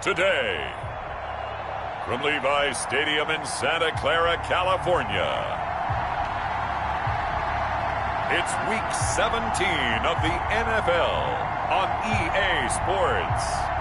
today. From Levi's Stadium in Santa Clara, California, it's Week 17 of the NFL on EA Sports.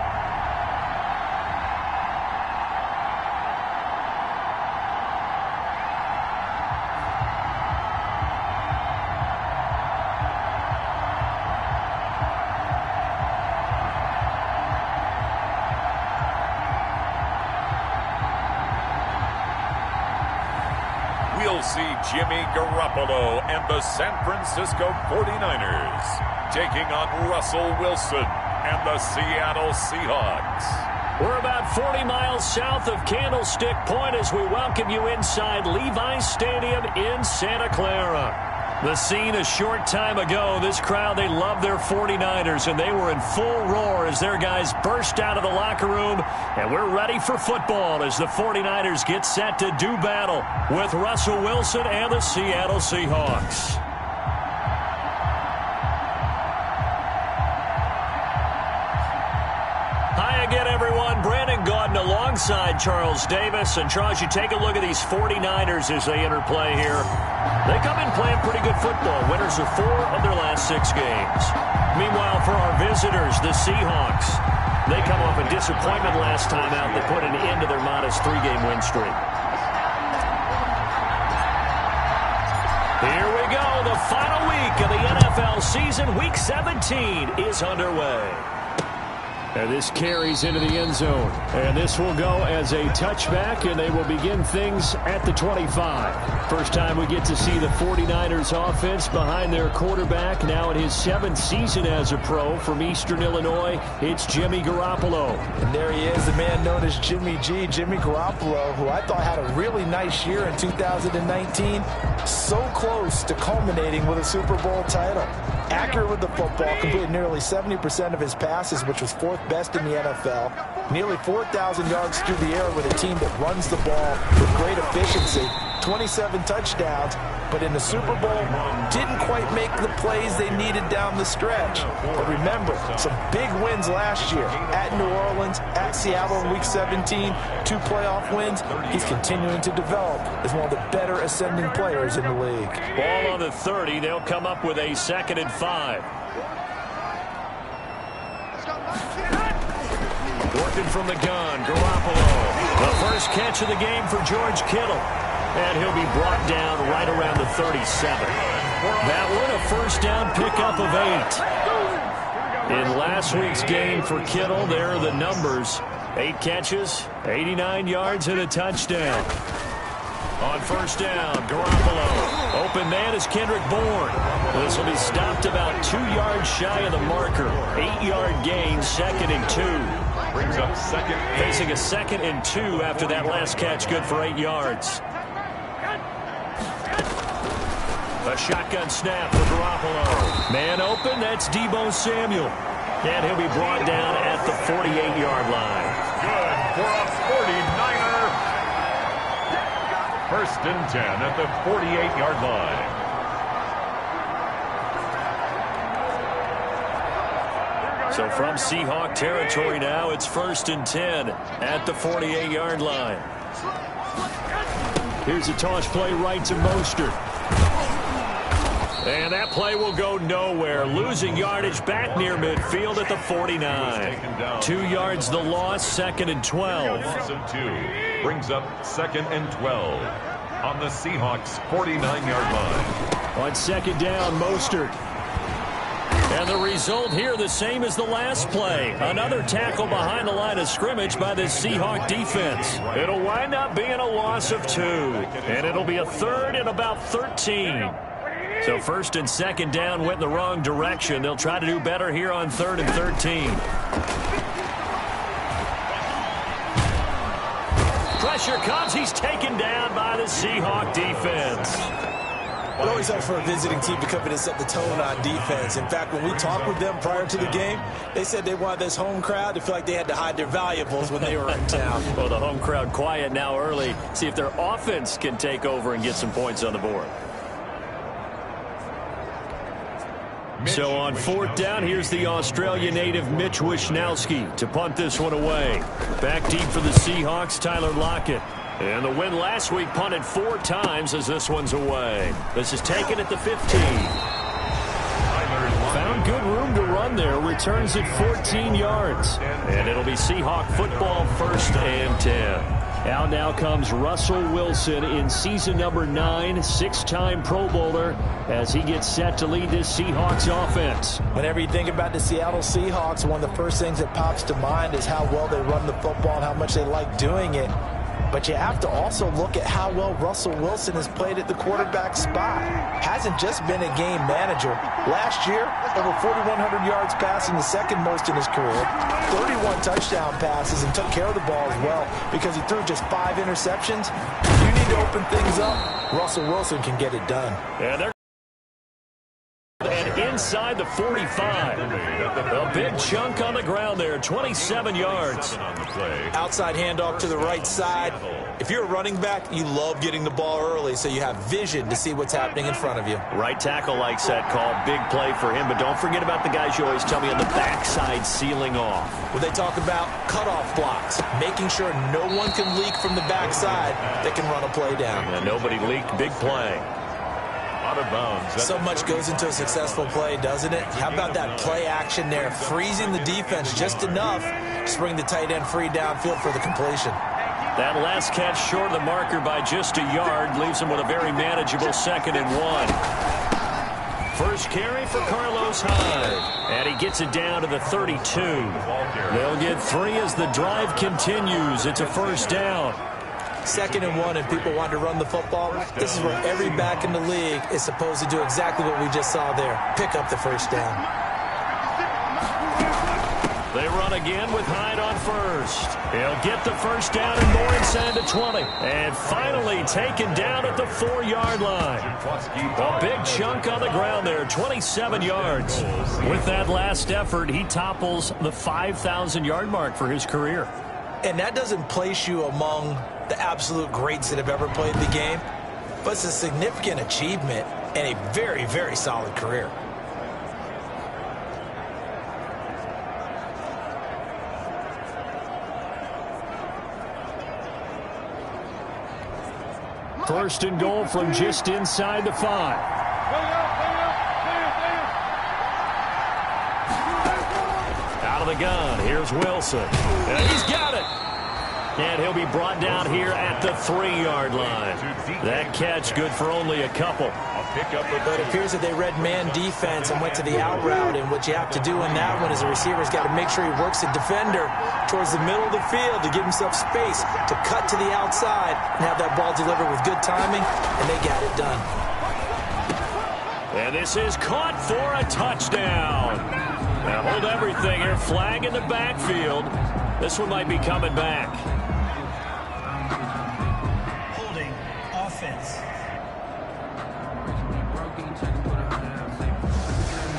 We'll see Jimmy Garoppolo and the San Francisco 49ers taking on Russell Wilson and the Seattle Seahawks. We're about 40 miles south of Candlestick Point as we welcome you inside Levi's Stadium in Santa Clara. The scene a short time ago, this crowd, they love their 49ers, and they were in full roar as their guys burst out of the locker room. And we're ready for football as the 49ers get set to do battle with Russell Wilson and the Seattle Seahawks. Hi again, everyone. Brandon Gaudin alongside Charles Davis. And Charles, you take a look at these 49ers as they enter play here. They come in playing pretty good football. Winners of 4 of their last 6 games. Meanwhile, for our visitors, the Seahawks, they come off a disappointment last time out that put an end to their modest 3-game win streak. Here we go. The final week of the NFL season. Week 17 is underway. And this carries into the end zone. And this will go as a touchback, and they will begin things at the 25. First time we get to see the 49ers offense behind their quarterback. Now in his 7th season as a pro from Eastern Illinois, it's Jimmy Garoppolo. And there he is, the man known as Jimmy G, Jimmy Garoppolo, who I thought had a really nice year in 2019. So close to culminating with a Super Bowl title. Accurate with the football, completed nearly 70% of his passes, which was 4th best in the NFL. Nearly 4,000 yards through the air with a team that runs the ball with great efficiency. 27 touchdowns, but in the Super Bowl, didn't quite make the plays they needed down the stretch. But remember, some big wins last year at New Orleans, at Seattle in Week 17, 2 playoff wins. He's continuing to develop as one of the better ascending players in the league. Ball on the 30. They'll come up with a 2nd and 5. Working from the gun, Garoppolo. The first catch of the game for George Kittle. And he'll be brought down right around the 37. That one, a first down pickup of 8. In last week's game for Kittle, there are the numbers. 8 catches, 89 yards, and a touchdown. On first down, Garoppolo. Open man is Kendrick Bourne. This will be stopped about 2 yards shy of the marker. 8-yard gain, 2nd and 2. Brings up 2nd. Facing a 2nd and 2 after that last catch, good for 8 yards. A shotgun snap for Garoppolo. Man open, that's Deebo Samuel. And he'll be brought down at the 48-yard line. Good for a 49er. 1st and 10 at the 48-yard line. So from Seahawk territory now, it's 1st and 10 at the 48-yard line. Here's a toss play right to Mostert. And that play will go nowhere. Losing yardage back near midfield at the 49. 2 yards the loss, 2nd and 12. Brings up 2nd and 12 on the Seahawks 49-yard line. On 2nd down, Mostert. And the result here the same as the last play. Another tackle behind the line of scrimmage by the Seahawk defense. It'll wind up being a loss of 2. And it'll be a 3rd and about 13. So 1st and 2nd down went in the wrong direction. They'll try to do better here on 3rd and 13. Pressure comes. He's taken down by the Seahawk defense. It always helps for a visiting team to come in and set the tone on defense. In fact, when we talked with them prior to the game, they said they wanted this home crowd to feel like they had to hide their valuables when they were in town. Well, the home crowd quiet now early. See if their offense can take over and get some points on the board. So on fourth down, here's the Australia native Mitch Wishnowsky to punt this one away. Back deep for the Seahawks, Tyler Lockett. And the win last week punted 4 times as this one's away. This is taken at the 15. Found good room to run there. Returns it 14 yards. And it'll be Seahawk football, 1st and 10. Out now comes Russell Wilson in season number 9, 6-time Pro Bowler, as he gets set to lead this Seahawks offense. Whenever you think about the Seattle Seahawks, one of the first things that pops to mind is how well they run the football and how much they like doing it. But you have to also look at how well Russell Wilson has played at the quarterback spot. Hasn't just been a game manager. Last year, over 4,100 yards passing, the second most in his career. 31 touchdown passes, and took care of the ball as well because he threw just 5 interceptions. If you need to open things up, Russell Wilson can get it done. And inside the 45. A big chunk on the ground there, 27 yards. Outside handoff to the right side. If you're a running back, you love getting the ball early so you have vision to see what's happening in front of you. Right tackle likes that call. Big play for him, but don't forget about the guys you always tell me on the backside sealing off. When they talk about cutoff blocks, making sure no one can leak from the backside that can run a play down. And nobody leaked. Big play. Out of bounds. So much goes into a successful play, doesn't it? How about that play action there, freezing the defense just enough to bring the tight end free downfield for the completion. That last catch short of the marker by just a yard leaves him with a very manageable 2nd and 1. First carry for Carlos Hyde, and he gets it down to the 32. They'll get 3 as the drive continues. It's a 1st down. 2nd and 1, and people want to run the football. This is where every back in the league is supposed to do exactly what we just saw there. Pick up the 1st down. They run again with Hyde on 1st. He'll get the 1st down and more inside the 20. And finally taken down at the 4-yard line. A big chunk on the ground there, 27 yards. With that last effort, he topples the 5,000-yard mark for his career. And that doesn't place you among the absolute greats that have ever played the game, but it's a significant achievement and a very, very solid career. First and goal from just inside the 5. Out of the gun, here's Wilson. And he's got it. And he'll be brought down here at the 3-yard line. That catch good for only a couple. But it appears that they read man defense and went to the out route. And what you have to do in that one is the receiver's got to make sure he works the defender towards the middle of the field to give himself space to cut to the outside and have that ball delivered with good timing, and they got it done. And this is caught for a touchdown. Now hold everything here. Flag in the backfield. This one might be coming back. Holding offense.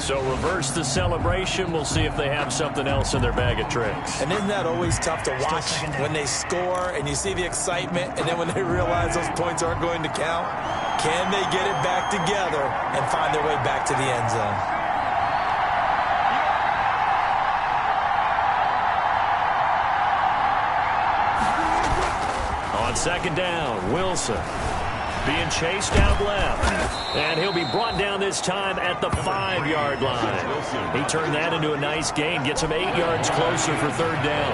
So reverse the celebration. We'll see if they have something else in their bag of tricks. And isn't that always tough to watch when they score and you see the excitement, and then when they realize those points aren't going to count? Can they get it back together and find their way back to the end zone? On 2nd down, Wilson being chased out left. And he'll be brought down this time at the 5-yard line. He turned that into a nice gain, gets him 8 yards closer for 3rd down.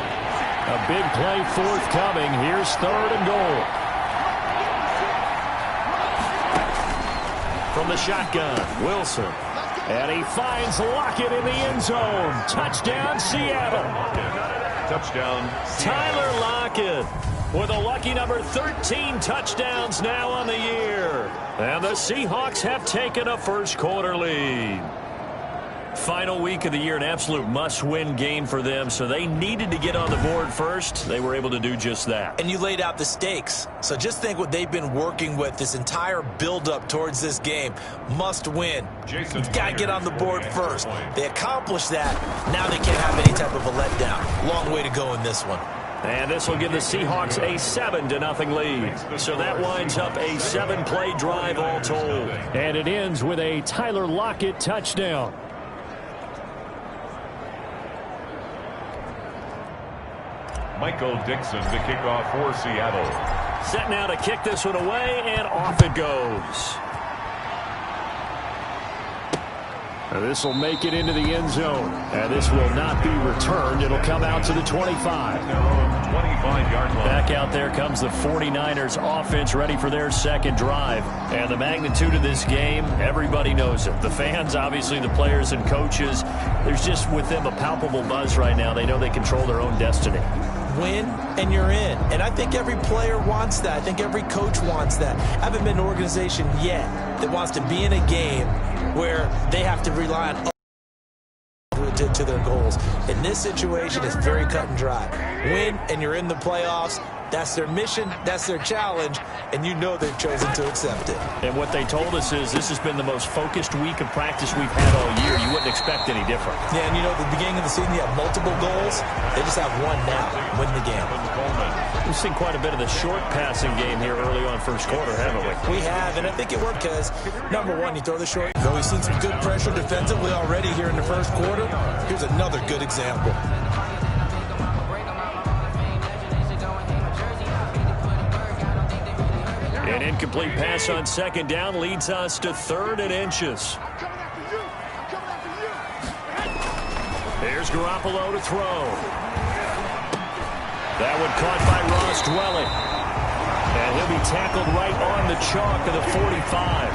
A big play forthcoming. Here's 3rd and goal. From the shotgun, Wilson. And he finds Lockett in the end zone. Touchdown, Seattle. Touchdown, Tyler Lockett with a lucky number 13 touchdowns now on the year. And the Seahawks have taken a first-quarter lead. Final week of the year, an absolute must-win game for them, so they needed to get on the board first. They were able to do just that. And you laid out the stakes. So just think what they've been working with this entire build-up towards this game. Must win. You've got to get on the board first. They accomplished that. Now they can't have any type of a letdown. Long way to go in this one. And this will give the Seahawks a 7-0 lead. So that winds up a 7-play drive all told. And it ends with a Tyler Lockett touchdown. Michael Dixon to kick off for Seattle. Set now to kick this one away, and off it goes. This will make it into the end zone. And this will not be returned. It'll come out to the 25. 25-yard line. Back out there comes the 49ers offense ready for their second drive. And the magnitude of this game, everybody knows it. The fans, obviously the players and coaches. There's just with them a palpable buzz right now. They know they control their own destiny. Win and you're in. And I think every player wants that. I think every coach wants that. I haven't been an organization yet that wants to be in a game where they have to rely on to their goals. In this situation, it's very cut and dry. Win and you're in the playoffs. That's their mission, that's their challenge, and you know they've chosen to accept it. And what they told us is this has been the most focused week of practice we've had all year. You wouldn't expect any different. Yeah, and you know, at the beginning of the season, you have multiple goals. They just have one now, win the game. We've seen quite a bit of the short passing game here early on first quarter, haven't we? We have, and I think it worked because, number one, you throw the short. Though we've seen some good pressure defensively already here in the first quarter, here's another good example. An incomplete pass on second down leads us to 3rd and inches. Here's Garoppolo to throw. That one caught by Ross Dwelling. And he'll be tackled right on the chalk of the 45.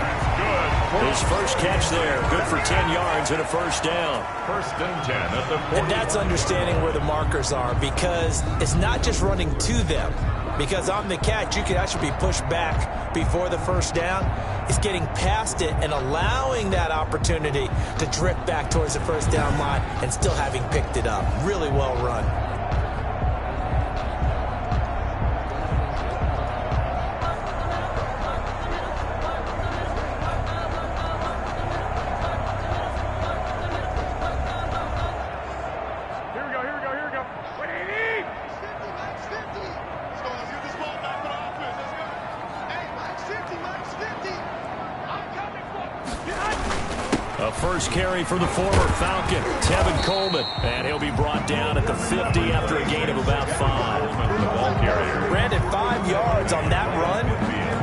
His first catch there, good for 10 yards and a first down. 1st and 10 at the 40. And that's understanding where the markers are, because it's not just running to them. Because on the catch, you could actually be pushed back before the first down. It's getting past it and allowing that opportunity to drift back towards the first down line and still having picked it up. Really well run. A first carry for the former Falcon, Tevin Coleman. And he'll be brought down at the 50 after a gain of about 5. Brandon, 5 yards on that run.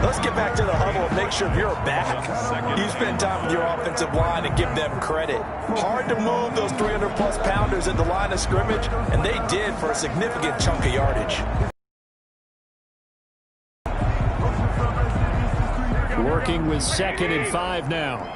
Let's get back to the huddle and make sure you're back. You spend time with your offensive line and give them credit. Hard to move those 300-plus pounders at the line of scrimmage, and they did for a significant chunk of yardage. Working with 2nd and 5 now.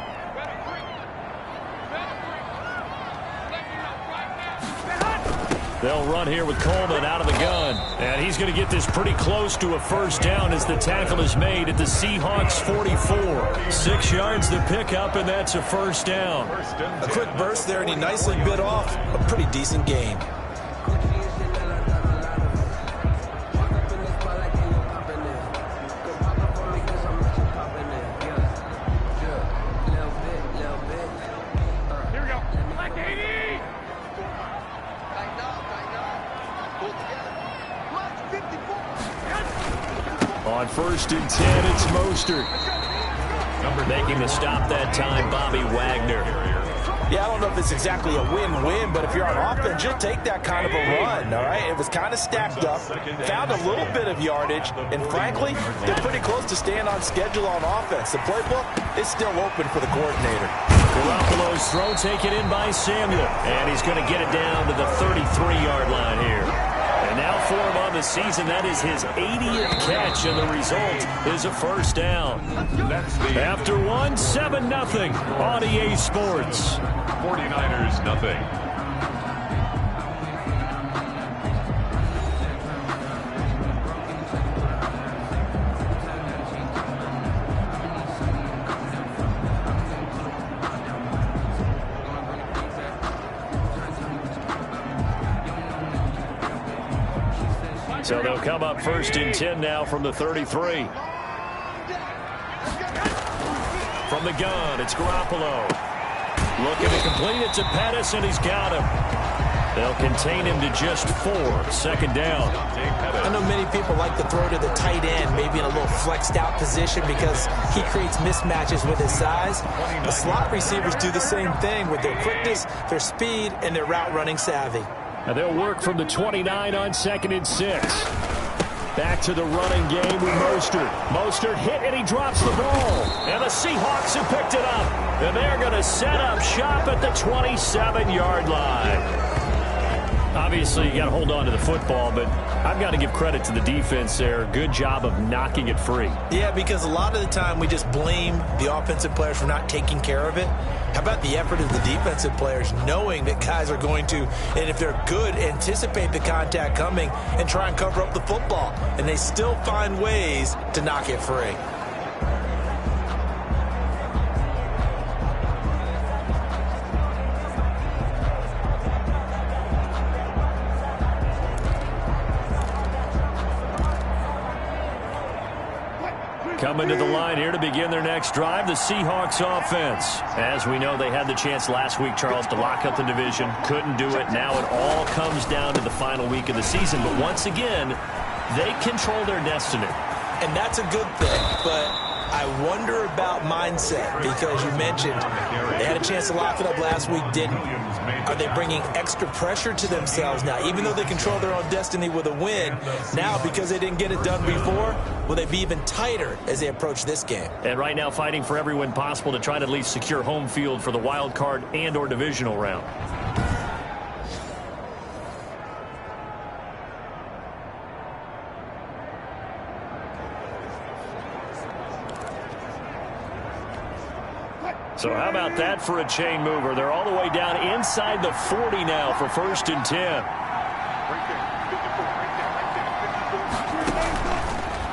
They'll run here with Coleman out of the gun. And he's going to get this pretty close to a first down as the tackle is made at the Seahawks 44. 6 yards to pick up, and that's a first down. A quick burst there, and he nicely bit off a pretty decent gain. On 1st and 10, it's Mostert. Making the stop that time, Bobby Wagner. Yeah, I don't know if it's exactly a win-win, but if you're on offense, you'll take that kind of a run, all right? It was kind of stacked up, found a little bit of yardage, and frankly, they're pretty close to staying on schedule on offense. The playbook is still open for the coordinator. Garoppolo's throw taken in by Samuel, and he's going to get it down to the 33-yard line here. And now for him on the season, that is his 80th catch, and the result is a first down. After one, 7-0 on EA Sports. 49ers nothing. So they'll come up 1st and 10 now from the 33. From the gun, it's Garoppolo. Looking to complete it to Pettis, and he's got him. They'll contain him to just 4. 2nd down. I know many people like to throw to the tight end, maybe in a little flexed out position because he creates mismatches with his size. The slot receivers do the same thing with their quickness, their speed, and their route running savvy. And they'll work from the 29 on 2nd and 6. Back to the running game with Mostert. Mostert hit and he drops the ball. And the Seahawks have picked it up. And they're going to set up shop at the 27-yard line. Obviously, you got to hold on to the football, but I've got to give credit to the defense there. Good job of knocking it free. Yeah, because a lot of the time we just blame the offensive players for not taking care of it. How about the effort of the defensive players knowing that guys are going to, and if they're good, anticipate the contact coming and try and cover up the football. And they still find ways to knock it free. Coming to the line here to begin their next drive, the Seahawks offense. As we know, they had the chance last week, Charles, to lock up the division. Couldn't do it. Now it all comes down to the final week of the season. But once again, they control their destiny. And that's a good thing, but I wonder about mindset because you mentioned they had a chance to lock it up last week, didn't. Are they bringing extra pressure to themselves now? Even though they control their own destiny with a win, now because they didn't get it done before, will they be even tighter as they approach this game? And right now fighting for every win possible to try to at least secure home field for the wild card and or divisional round. So how about that for a chain mover? They're all the way down inside the 40 now for 1st and 10.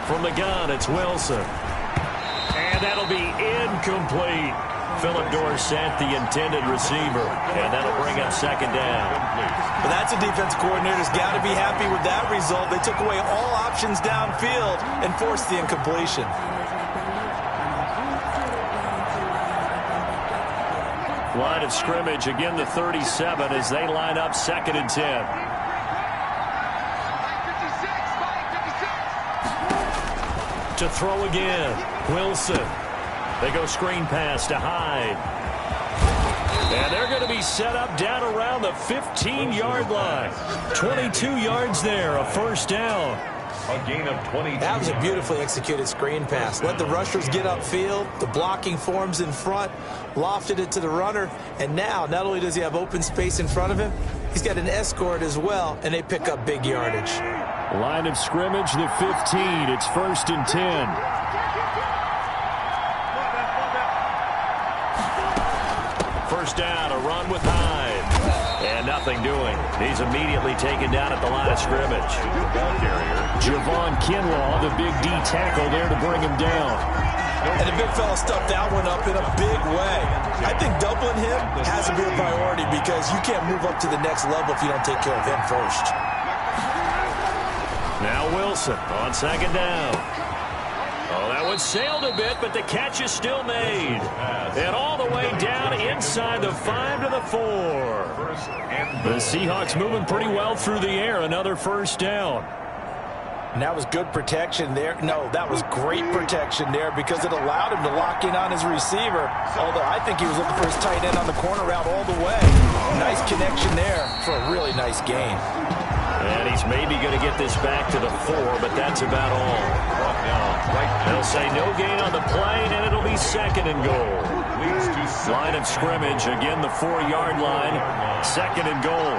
From the gun, it's Wilson. And that'll be incomplete. Philip Dorsett, the intended receiver. And that'll bring up 2nd down. But that's a defense coordinator's got to be happy with that result. They took away all options downfield and forced the incompletion. Line of scrimmage, again the 37 as they line up 2nd and 10. To throw again, Wilson. They go screen pass to Hyde. And they're going to be set up down around the 15-yard line. 22 yards there, a 1st down. A gain of 20. That was a beautifully executed screen pass. Let the rushers get upfield. The blocking forms in front. Lofted it to the runner. And now, not only does he have open space in front of him, he's got an escort as well, and they pick up big yardage. Line of scrimmage, the 15. It's 1st and 10. First down, a run with Hyde. And nothing doing. He's immediately taken down at the line of scrimmage. Javon Kinlaw, the big D tackle there to bring him down. And the big fella stuffed that one up in a big way. I think doubling him has to be a priority because you can't move up to the next level if you don't take care of him first. Now Wilson on 2nd down. Oh, that one sailed a bit, but the catch is still made. And all the way down inside the 5 to the 4. The Seahawks moving pretty well through the air. Another 1st down. And that was good protection there. No, that was great protection there because it allowed him to lock in on his receiver. Although I think he was looking for his tight end on the corner route all the way. Nice connection there for a really nice gain. And he's maybe going to get this back to the 4, but that's about all. They'll say no gain on the play, and it'll be 2nd and goal. Line of scrimmage, again the 4-yard line, 2nd and goal.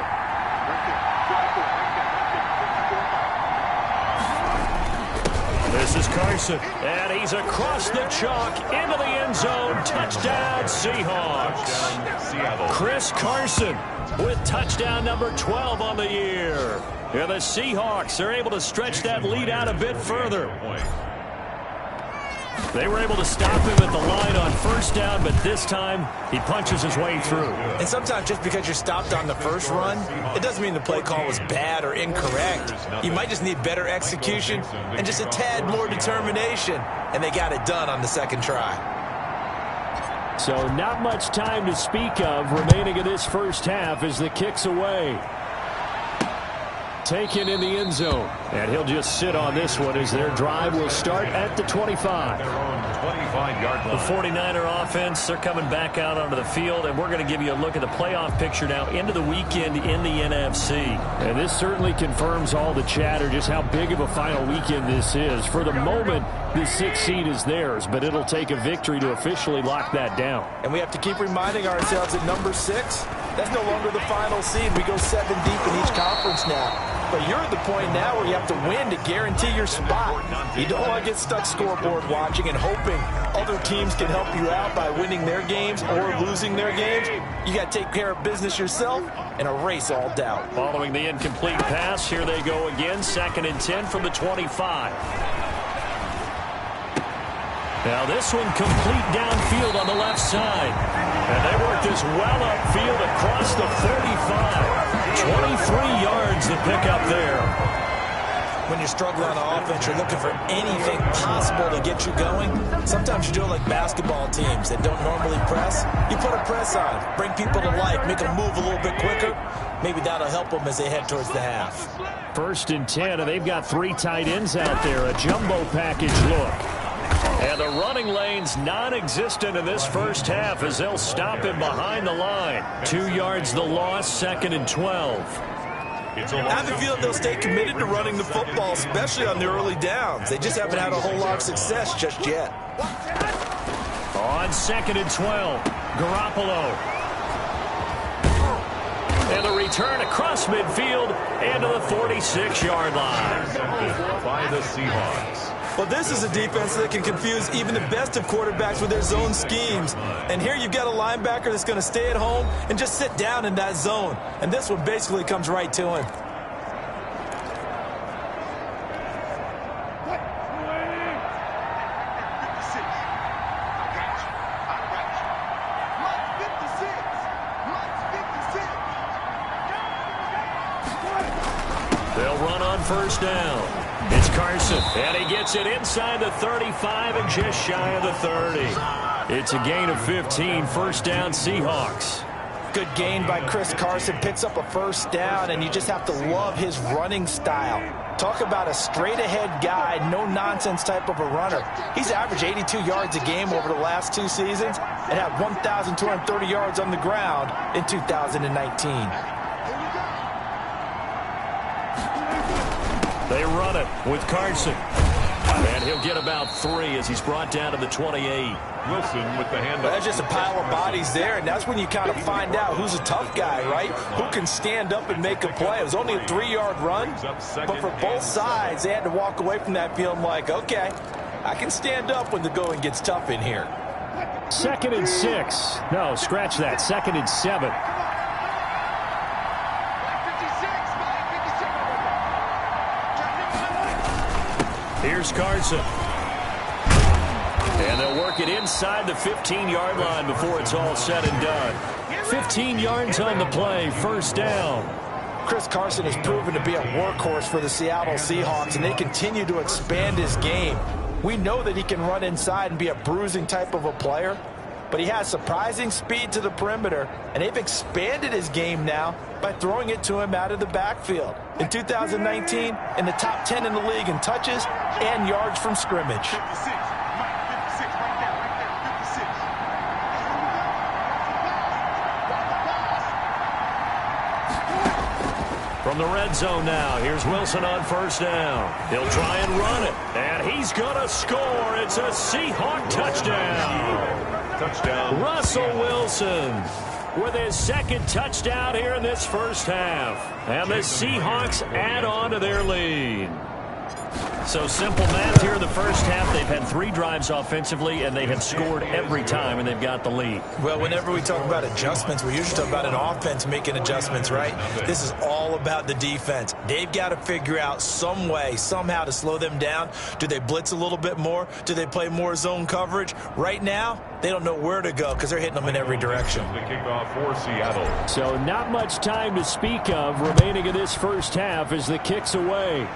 This is Carson, and he's across the chalk into the end zone. Touchdown, Seahawks. Chris Carson with touchdown number 12 on the year. And the Seahawks are able to stretch that lead out a bit further. They were able to stop him at the line on 1st down, but this time he punches his way through. And sometimes just because you're stopped on the first run, it doesn't mean the play call was bad or incorrect. You might just need better execution and just a tad more determination. And they got it done on the 2nd try. So not much time to speak of remaining in this 1st half as the kick's away. taken in the end zone. And he'll just sit on this one as their drive will start at the 25. The 49er offense, they're coming back out onto the field, and we're going to give you a look at the playoff picture now into the weekend in the NFC. And this certainly confirms all the chatter, just how big of a final weekend this is. For the moment, the 6th seed is theirs, but it'll take a victory to officially lock that down. And we have to keep reminding ourselves that number 6, that's no longer the final seed. We go 7 deep in each conference now. But you're at the point now where you have to win to guarantee your spot. You don't want to get stuck scoreboard watching and hoping other teams can help you out by winning their games or losing their games. You got to take care of business yourself and erase all doubt. Following the incomplete pass, here they go again. 2nd and 10 from the 25. Now this one complete downfield on the left side. And they work this well upfield across the 45. 23 yards to pick up there. When you're struggling on offense, you're looking for anything possible to get you going. Sometimes you do it like basketball teams that don't normally press. You put a press on, bring people to life, make them move a little bit quicker. Maybe that'll help them as they head towards the half. 1st and 10, and they've got 3 tight ends out there. A jumbo package look. And the running lane's non-existent in this first half as they'll stop him behind the line. 2 yards the loss, 2nd and 12. I have a feeling they'll stay committed to running the football, especially on the early downs. They just haven't had a whole lot of success just yet. On 2nd and 12, Garoppolo. And the return across midfield and to the 46-yard line. By the Seahawks. Well, this is a defense that can confuse even the best of quarterbacks with their zone schemes. And here you've got a linebacker that's going to stay at home and just sit down in that zone. And this one basically comes right to him. They'll run on 1st down. It's Carson, and he gets it inside the 35 and just shy of the 30. It's a gain of 15, 1st down Seahawks. Good gain by Chris Carson, picks up a 1st down, and you just have to love his running style. Talk about a straight-ahead guy, no-nonsense type of a runner. He's averaged 82 yards a game over the last 2 seasons and had 1,230 yards on the ground in 2019. They run it with Carson. And he'll get about 3 as he's brought down to the 28. Wilson with the handoff. That's just a pile of bodies there, and that's when you kind of find out who's a tough guy, right? Who can stand up and make a play. It was only a 3-yard run, but for both sides, they had to walk away from that feeling like, okay, I can stand up when the going gets tough in here. 2nd and 6. No, scratch that. 2nd and 7. Here's Carson. And they'll work it inside the 15-yard line before it's all said and done. 15 yards on the play, 1st down. Chris Carson has proven to be a workhorse for the Seattle Seahawks, and they continue to expand his game. We know that he can run inside and be a bruising type of a player, but he has surprising speed to the perimeter, and they've expanded his game now by throwing it to him out of the backfield. In 2019, in the top 10 in the league in touches and yards from scrimmage. From the red zone now, here's Wilson on 1st down. He'll try and run it, and he's going to score. It's a Seahawk touchdown. Touchdown. Russell Wilson with his 2nd touchdown here in this first half. And the Seahawks add on to their lead. So simple math here in the first half. They've had 3 drives offensively, and they have scored every time, and they've got the lead. Well, whenever we talk about adjustments, we usually talk about an offense making adjustments, right? This is all about the defense. They've got to figure out some way, somehow to slow them down. Do they blitz a little bit more? Do they play more zone coverage? Right now, they don't know where to go because they're hitting them in every direction. The kickoff for Seattle. So not much time to speak of remaining in this first half as the kick's away.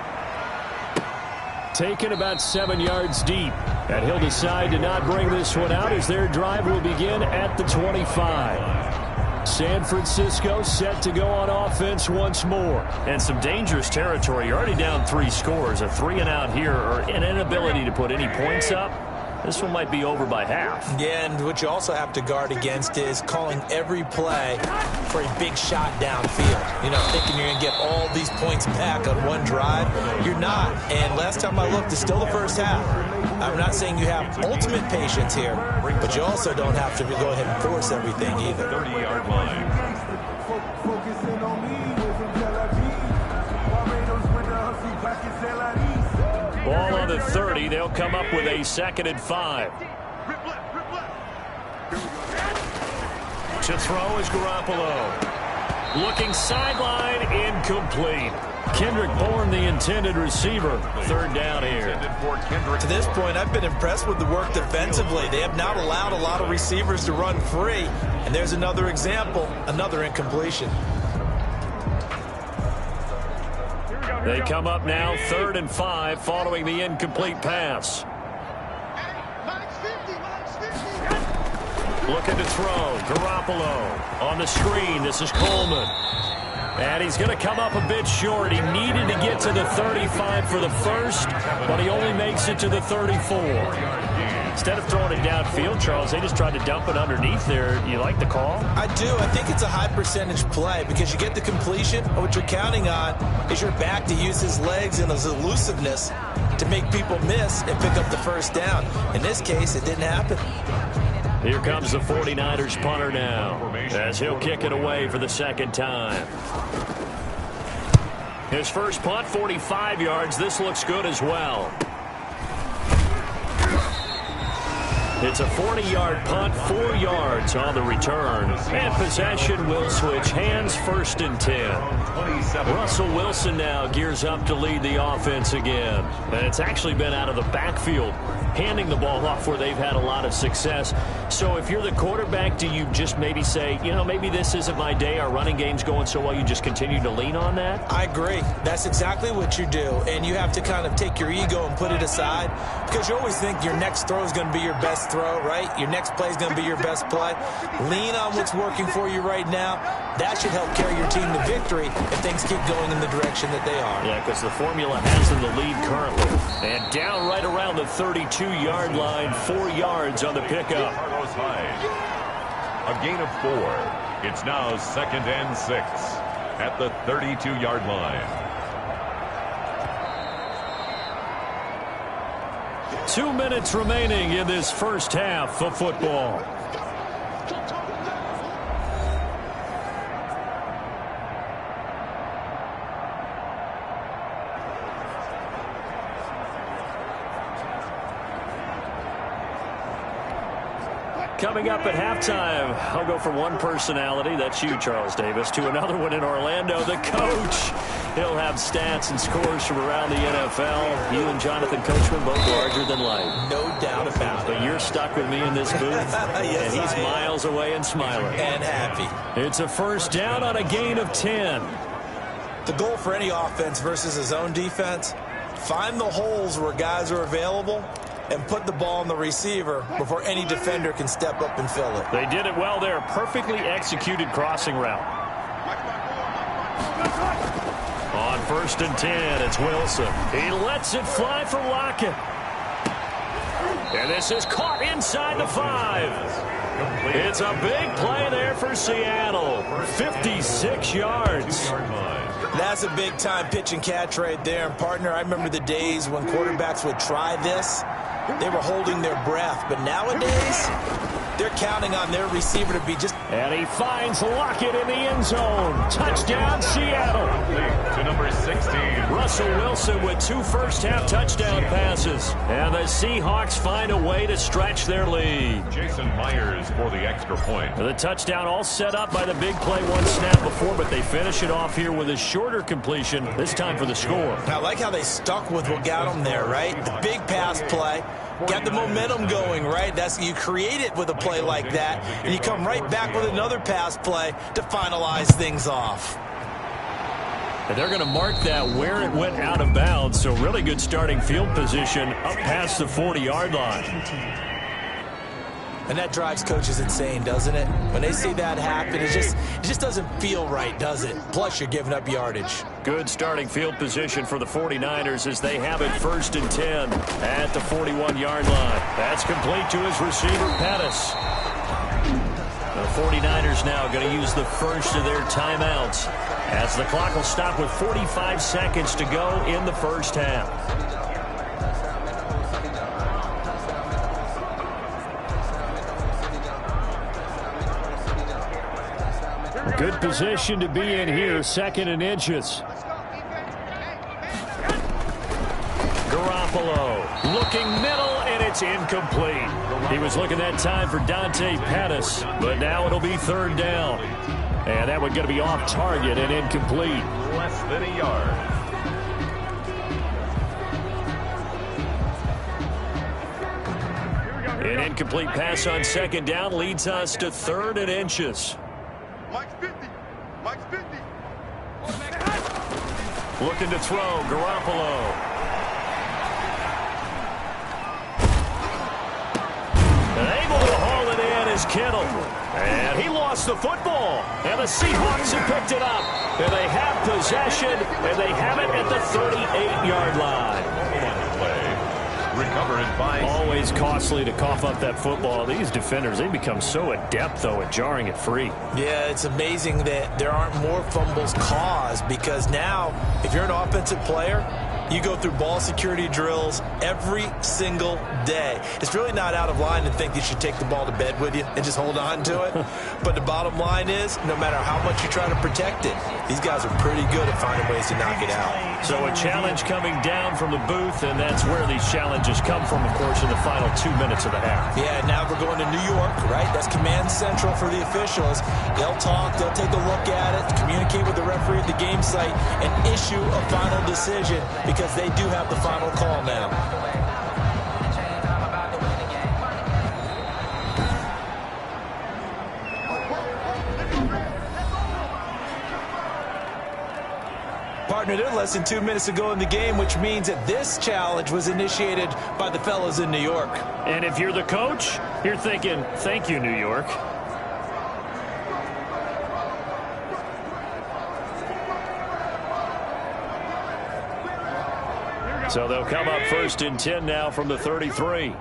Taken about 7 yards deep. And he'll decide to not bring this one out as their drive will begin at the 25. San Francisco set to go on offense once more. And some dangerous territory. You're already down 3 scores. A 3-and-out here, or an inability to put any points up. This one might be over by half. Yeah, and what you also have to guard against is calling every play for a big shot downfield. You know, thinking you're going to get all these points back on one drive. You're not. And last time I looked, it's still the first half. I'm not saying you have ultimate patience here, but you also don't have to go ahead and force everything either. 30-yard line. Ball on the 30. They'll come up with a 2nd and 5. To throw is Garoppolo. Looking sideline, incomplete. Kendrick Bourne, the intended receiver. 3rd down here. To this point, I've been impressed with the work defensively. They have not allowed a lot of receivers to run free. And there's another example, another incompletion. They come up now 3rd and 5 following the incomplete pass. Looking to throw. Garoppolo on the screen. This is Coleman. And he's going to come up a bit short. He needed to get to the 35 for the first, but he only makes it to the 34. Instead of throwing it downfield, Charles, they just tried to dump it underneath there. You like the call? I do. I think it's a high percentage play because you get the completion. And what you're counting on is your back to use his legs and his elusiveness to make people miss and pick up the first down. In this case, it didn't happen. Here comes the 49ers punter now as he'll kick it away for the 2nd time. His first punt, 45 yards. This looks good as well. It's a 40-yard punt, 4 yards on the return. And possession will switch hands, 1st and 10. Russell Wilson now gears up to lead the offense again. And it's actually been out of the backfield, handing the ball off where they've had a lot of success. So if you're the quarterback, do you just maybe say, you know, maybe this isn't my day, our running game's going so well, you just continue to lean on that? I agree. That's exactly what you do. And you have to kind of take your ego and put it aside because you always think your next throw is going to be your best throw, right? Your next play is going to be your best play. Lean on what's working for you right now. That should help carry your team to victory if things keep going in the direction that they are. Yeah, because the formula has them the lead currently. And down right around the 32-yard line, 4 yards on the pickup. A gain of 4. It's now 2nd and 6 at the 32-yard line. 2 minutes remaining in this first half of football. Coming up at halftime, I'll go from one personality, that's you, Charles Davis, to another one in Orlando, the coach. He'll have stats and scores from around the NFL. You and Jonathan Coachman both larger than life. No doubt about it. But you're stuck with me in this booth, yes, and he's miles away and smiling. And happy. It's a first down on a gain of 10. The goal for any offense versus his own defense, find the holes where guys are available and put the ball on the receiver before any defender can step up and fill it. They did it well there. Perfectly executed crossing route. On 1st and 10, it's Wilson. He lets it fly for Lockett. And this is caught inside the 5. It's a big play there for Seattle. 56 yards. That's a big-time pitch and catch right there. And, partner, I remember the days when quarterbacks would try this. They were holding their breath. But nowadays, they're counting on their receiver to be just... And he finds Lockett in the end zone. Touchdown, Seattle. To number 16. Russell Wilson with 2 first-half touchdown passes. And the Seahawks find a way to stretch their lead. Jason Myers for the extra point. The touchdown all set up by the big play one snap before, but they finish it off here with a shorter completion, this time for the score. I like how they stuck with what got them there, right? The big pass play. Got the momentum going, right? That's you create it with a play like that, and you come right back with another pass play to finalize things off. And they're going to mark that where it went out of bounds, so really good starting field position up past the 40-yard line. And that drives coaches insane, doesn't it? When they see that happen, it just doesn't feel right, does it? Plus, you're giving up yardage. Good starting field position for the 49ers as they have it 1st and 10 at the 41-yard line. That's complete to his receiver, Pettis. The 49ers now going to use the first of their timeouts as the clock will stop with 45 seconds to go in the first half. Good position to be in here, 2nd and inches. Garoppolo looking middle, and it's incomplete. He was looking that time for Dante Pettis, but now it'll be 3rd down. And that one's going to be off target and incomplete. Less than a yard. An incomplete pass on 2nd down leads us to 3rd and inches. Mike's 50. Mike's 50. Looking to throw, Garoppolo. And able to haul it in is Kittle. And he lost the football. And the Seahawks have picked it up. And they have possession, and they have it at the 38-yard line. Recovered by... Always costly to cough up that football. These defenders, they become so adept, though, at jarring it free. Yeah, it's amazing that there aren't more fumbles caused because now, if you're an offensive player, you go through ball security drills every single day. It's really not out of line to think you should take the ball to bed with you and just hold on to it. But the bottom line is, no matter how much you try to protect it, these guys are pretty good at finding ways to knock it out. So a challenge coming down from the booth, and that's where these challenges come from, of course, in the final 2 minutes of the half. Yeah, now we're going to New York, right? That's command central for the officials. They'll talk, they'll take a look at it, communicate with the referee at the game site, and issue a final decision because they do have the final call now. Partner, they're less than 2 minutes to go in the game, which means that this challenge was initiated by the fellas in New York. And if you're the coach, you're thinking, thank you, New York. So they'll come up 1st and 10 now from the 33.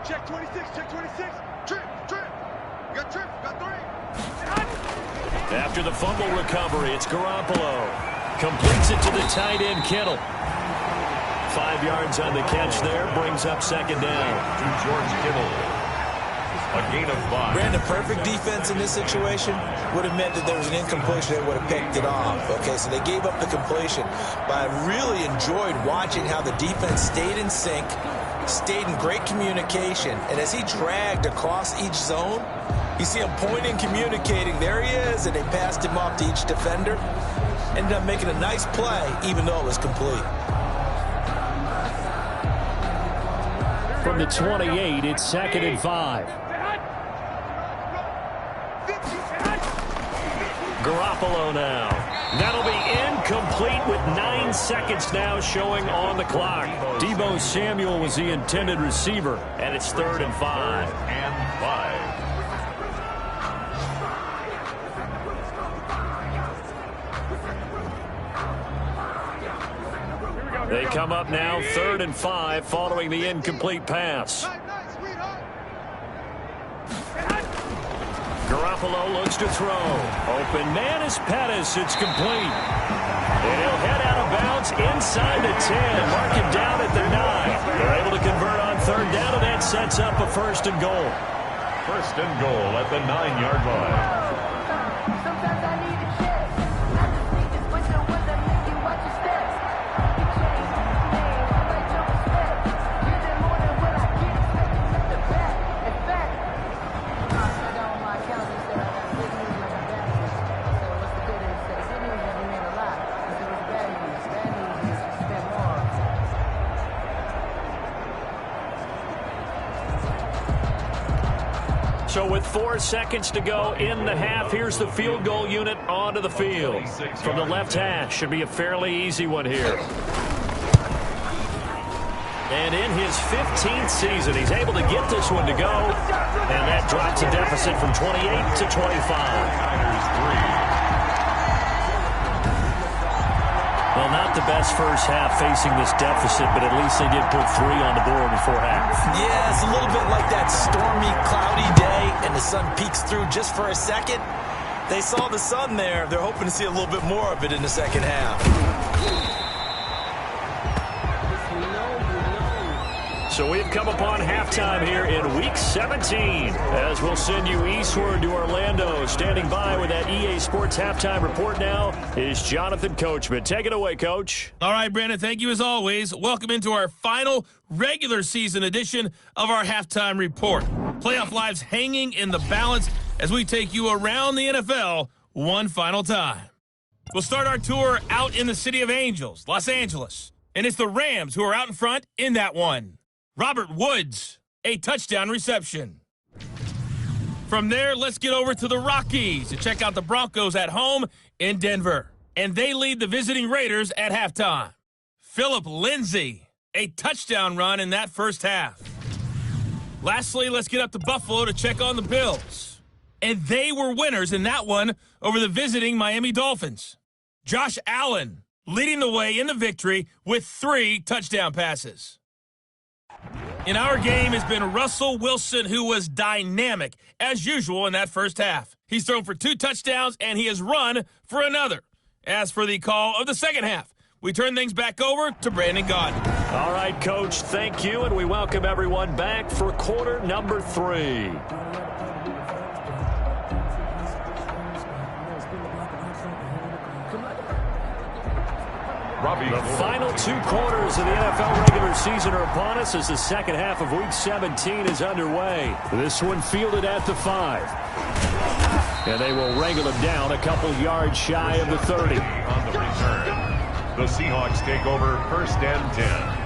Check 26, check 26. Trip. You got trip, you got 3. After the fumble recovery, it's Garoppolo. Completes it to the tight end, Kittle. 5 yards on the catch there, brings up 2nd down. To George Kittle. A gain of 5. Brandon, perfect defense in this situation would have meant that there was an incompletion that would have picked it off. Okay, so they gave up the completion. But I really enjoyed watching how the defense stayed in sync, stayed in great communication, and as he dragged across each zone, you see him pointing, communicating. There he is, and they passed him off to each defender. Ended up making a nice play, even though it was complete. From the 28, it's 2nd and 5. Garoppolo now. That'll be incomplete with 9 seconds now showing on the clock. Deebo Samuel was the intended receiver, and it's 3rd and 5. And 5. They come up now 3rd and 5 following the incomplete pass. Garoppolo looks to throw. Open man is Pettis. It's complete. And he'll head out of bounds inside the 10. Mark him down at the 9. They're able to convert on 3rd down, and that sets up a 1st and goal. 1st and goal at the 9-yard line. So with 4 seconds to go in the half, here's the field goal unit onto the field. From the left hash, should be a fairly easy one here. And in his 15th season, he's able to get this one to go. And that drops a deficit from 28 to 25. Well, not the best first half facing this deficit, but at least they did put 3 on the board before half. Yeah, it's a little bit like that stormy, cloudy day, and the sun peeks through just for a second. They saw the sun there. They're hoping to see a little bit more of it in the second half. So we've come upon halftime here in Week 17 as we'll send you eastward to Orlando. Standing by with that EA Sports Halftime Report now is Jonathan Coachman. Take it away, Coach. All right, Brandon, thank you as always. Welcome into our final regular season edition of our Halftime Report. Playoff lives hanging in the balance as we take you around the NFL one final time. We'll start our tour out in the City of Angels, Los Angeles. And it's the Rams who are out in front in that one. Robert Woods, a touchdown reception. From there, let's get over to the Rockies to check out the Broncos at home in Denver. And they lead the visiting Raiders at halftime. Phillip Lindsay, a touchdown run in that first half. Lastly, let's get up to Buffalo to check on the Bills. And they were winners in that one over the visiting Miami Dolphins. Josh Allen leading the way in the victory with 3 touchdown passes. In our game has been Russell Wilson, who was dynamic, as usual, in that first half. He's thrown for 2 touchdowns, and he has run for another. As for the call of the second half, we turn things back over to Brandon Gaudin. All right, Coach, thank you, and we welcome everyone back for quarter number 3. The final 2 quarters of the NFL regular season are upon us as the second half of Week 17 is underway. This one fielded at the 5. And they will wrangle him down a couple yards shy of the 30. On the return, the Seahawks take over first and 10.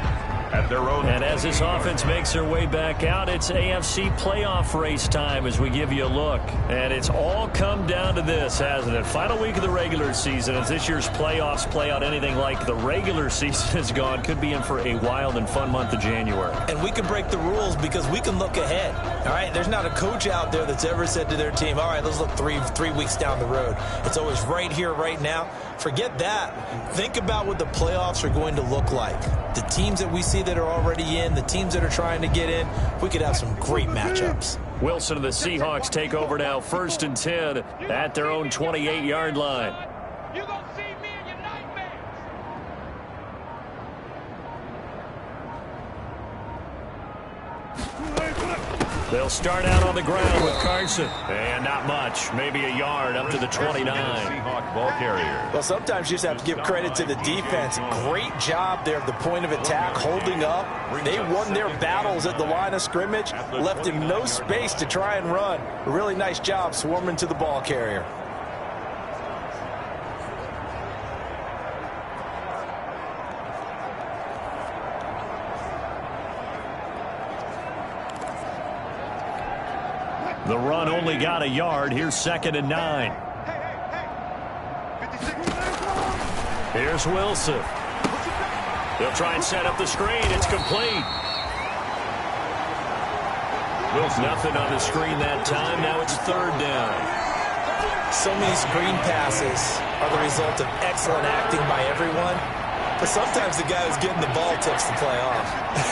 At their own. And as this offense makes their way back out, it's AFC playoff race time as we give you a look. And it's all come down to this, hasn't it? Final week of the regular season. As this year's playoffs play out anything like the regular season has gone, could be in for a wild and fun month of January. And we can break the rules because we can look ahead. All right, there's not a coach out there that's ever said to their team, all right, let's look three weeks down the road. It's always right here, right now. Forget that. Think about what the playoffs are going to look like. The teams that we see that are already in, the teams that are trying to get in, we could have some great matchups. Wilson and the Seahawks take over now, first and 10 at their own 28-yard line. You're going to see me in your nightmares. They'll start out on the ground with Carson. And not much, maybe a yard up to the 29. Seahawk ball carrier. Well, sometimes you just have to give credit to the defense. Great job there at the point of attack, holding up. They won their battles at the line of scrimmage, left him no space to try and run. A really nice job swarming to the ball carrier. The run only got a yard. Here's second and 9. Hey. 56. Here's Wilson. They'll try and set up the screen. It's complete. Wilson. Nothing on the screen that time. Now it's third down. So many screen passes are the result of excellent acting by everyone. But sometimes the guy who's getting the ball takes the play off.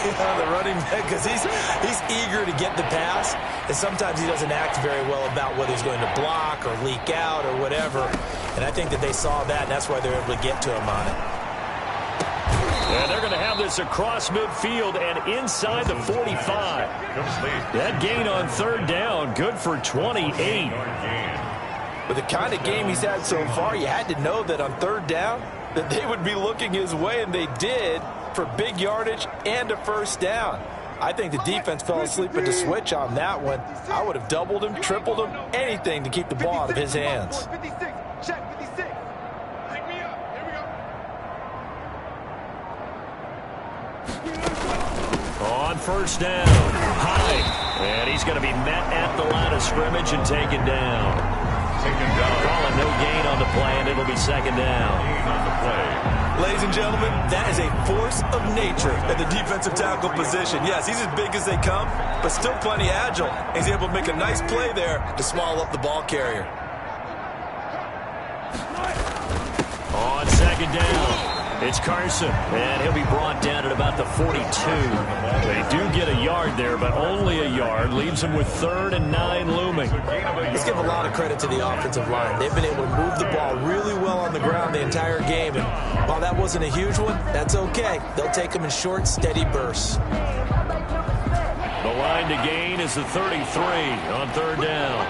The running back, because he's eager to get the pass, and sometimes he doesn't act very well about whether he's going to block or leak out or whatever. And I think that they saw that, and that's why they're able to get to him on it. And they're going to have this across midfield and inside the 45. That gain on third down, good for 28. With the kind of game he's had so far, you had to know that on third down, that they would be looking his way, and they did, for big yardage and a first down. I think the defense fell asleep at the switch on that one. I would have doubled him, tripled him, anything to keep the ball out of his hands. 56. Check 56. Pick me up. Here we go. On first down, Hyde. And he's going to be met at the line of scrimmage and taken down. Calling no gain on the play, and it'll be second down. On the play. Ladies and gentlemen, that is a force of nature at the defensive tackle position. Yes, he's as big as they come, but still plenty agile. He's able to make a nice play there to swallow up the ball carrier. On second down, it's Carson, and he'll be brought down at about the 42. They do get a yard there, but only a yard. Leaves him with 3rd and 9 looming. Let's give a lot of credit to the offensive line. They've been able to move the ball really well on the ground the entire game, and while that wasn't a huge one, that's okay. They'll take them in short, steady bursts. The line to gain is the 33 on 3rd down.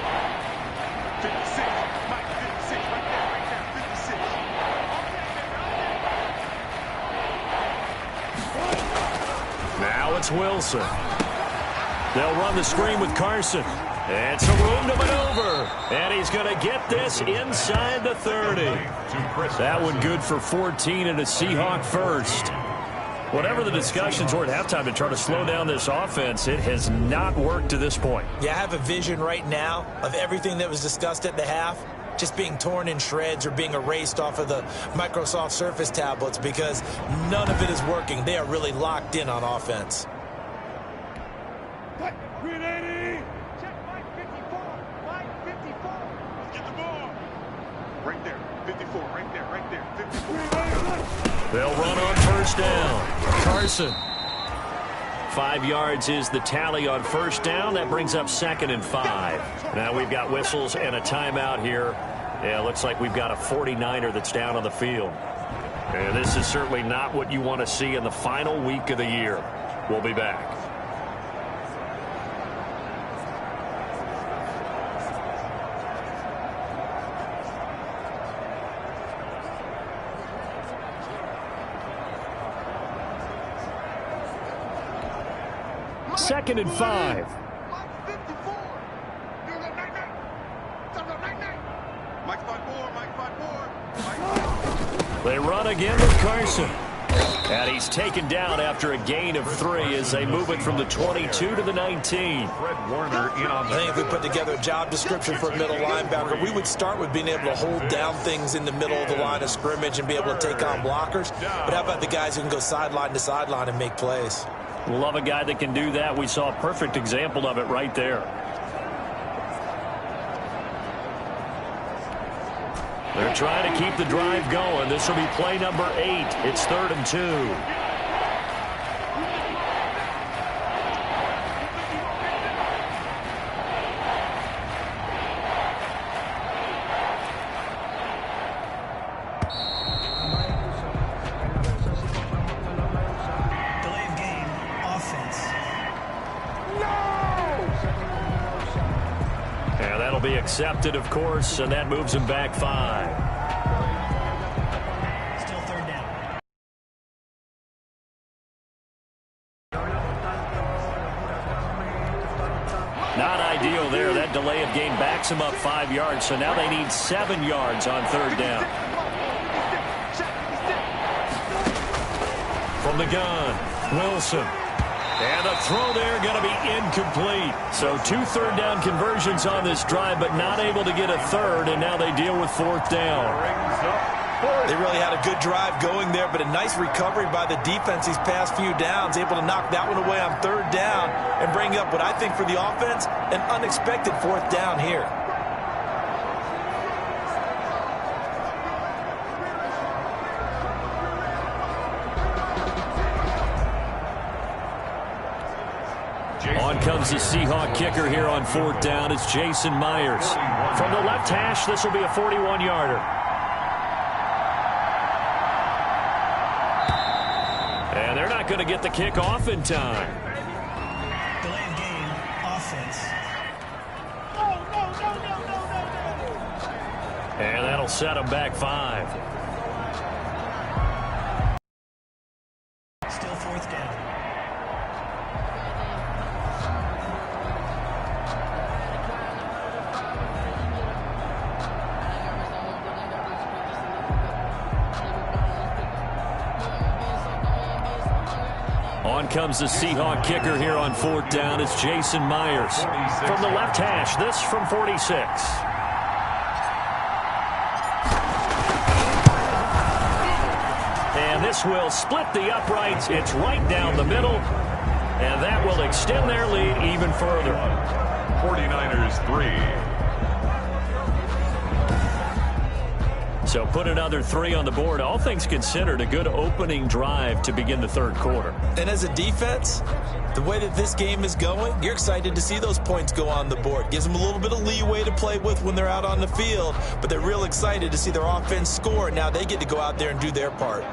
56. Mike, 56. Right there, 56. Now it's Wilson. They'll run the screen with Carson. And some room to maneuver. And he's going to get this inside the 30. That one good for 14 and a Seahawk first. Whatever the discussions were at halftime to try to slow down this offense, it has not worked to this point. Yeah, I have a vision right now of everything that was discussed at the half just being torn in shreds or being erased off of the Microsoft Surface tablets because none of it is working. They are really locked in on offense. Green 80. Check Mike 54. Mike 54. Let's get the ball. Right there. 54. Right there. Right there. 54. They'll run on 1st down. Carson. 5 yards is the tally on 1st down. That brings up 2nd and 5. Now we've got whistles and a timeout here. Yeah, looks like we've got a 49er that's down on the field. And this is certainly not what you want to see in the final week of the year. We'll be back. Second and 5. Mike 54. Do the night. Mike 54. Mike 54. They run again with Carson. And he's taken down after a gain of 3 as they move it from the 22 to the 19. Fred Warner in on I think if we put together a job description for a middle linebacker, we would start with being able to hold down things in the middle of the line of scrimmage and be able to take on blockers. But how about the guys who can go sideline to sideline and make plays? Love a guy that can do that. We saw a perfect example of it right there. They're trying to keep the drive going. This will be play number 8. It's 3rd and 2. Delay of game, offense. And that'll be accepted, of course, and that moves him back 5. Still 3rd down. Not ideal there. That delay of game backs him up 5 yards, so now they need 7 yards on 3rd down. From the gun, Wilson. And a throw there going to be incomplete. So 2 3rd down conversions on this drive, but not able to get a 3rd, and now they deal with 4th down. They really had a good drive going there, but a nice recovery by the defense these past few downs, able to knock that one away on 3rd down and bring up what I think for the offense, an unexpected 4th down here. On comes the Seahawk kicker here on 4th down. It's Jason Myers. From the left hash, this will be a 41-yarder. And they're not going to get the kick off in time. Delay of game, offense. And that'll set them back 5. Still 4th down. On comes the Seahawk kicker here on 4th down. It's Jason Myers. From the left hash, this from 46. And this will split the uprights. It's right down the middle. And that will extend their lead even further. 49ers 3. So put another 3 on the board. All things considered, a good opening drive to begin the third quarter. And as a defense, the way that this game is going, you're excited to see those points go on the board. Gives them a little bit of leeway to play with when they're out on the field, but they're real excited to see their offense score. Now they get to go out there and do their part.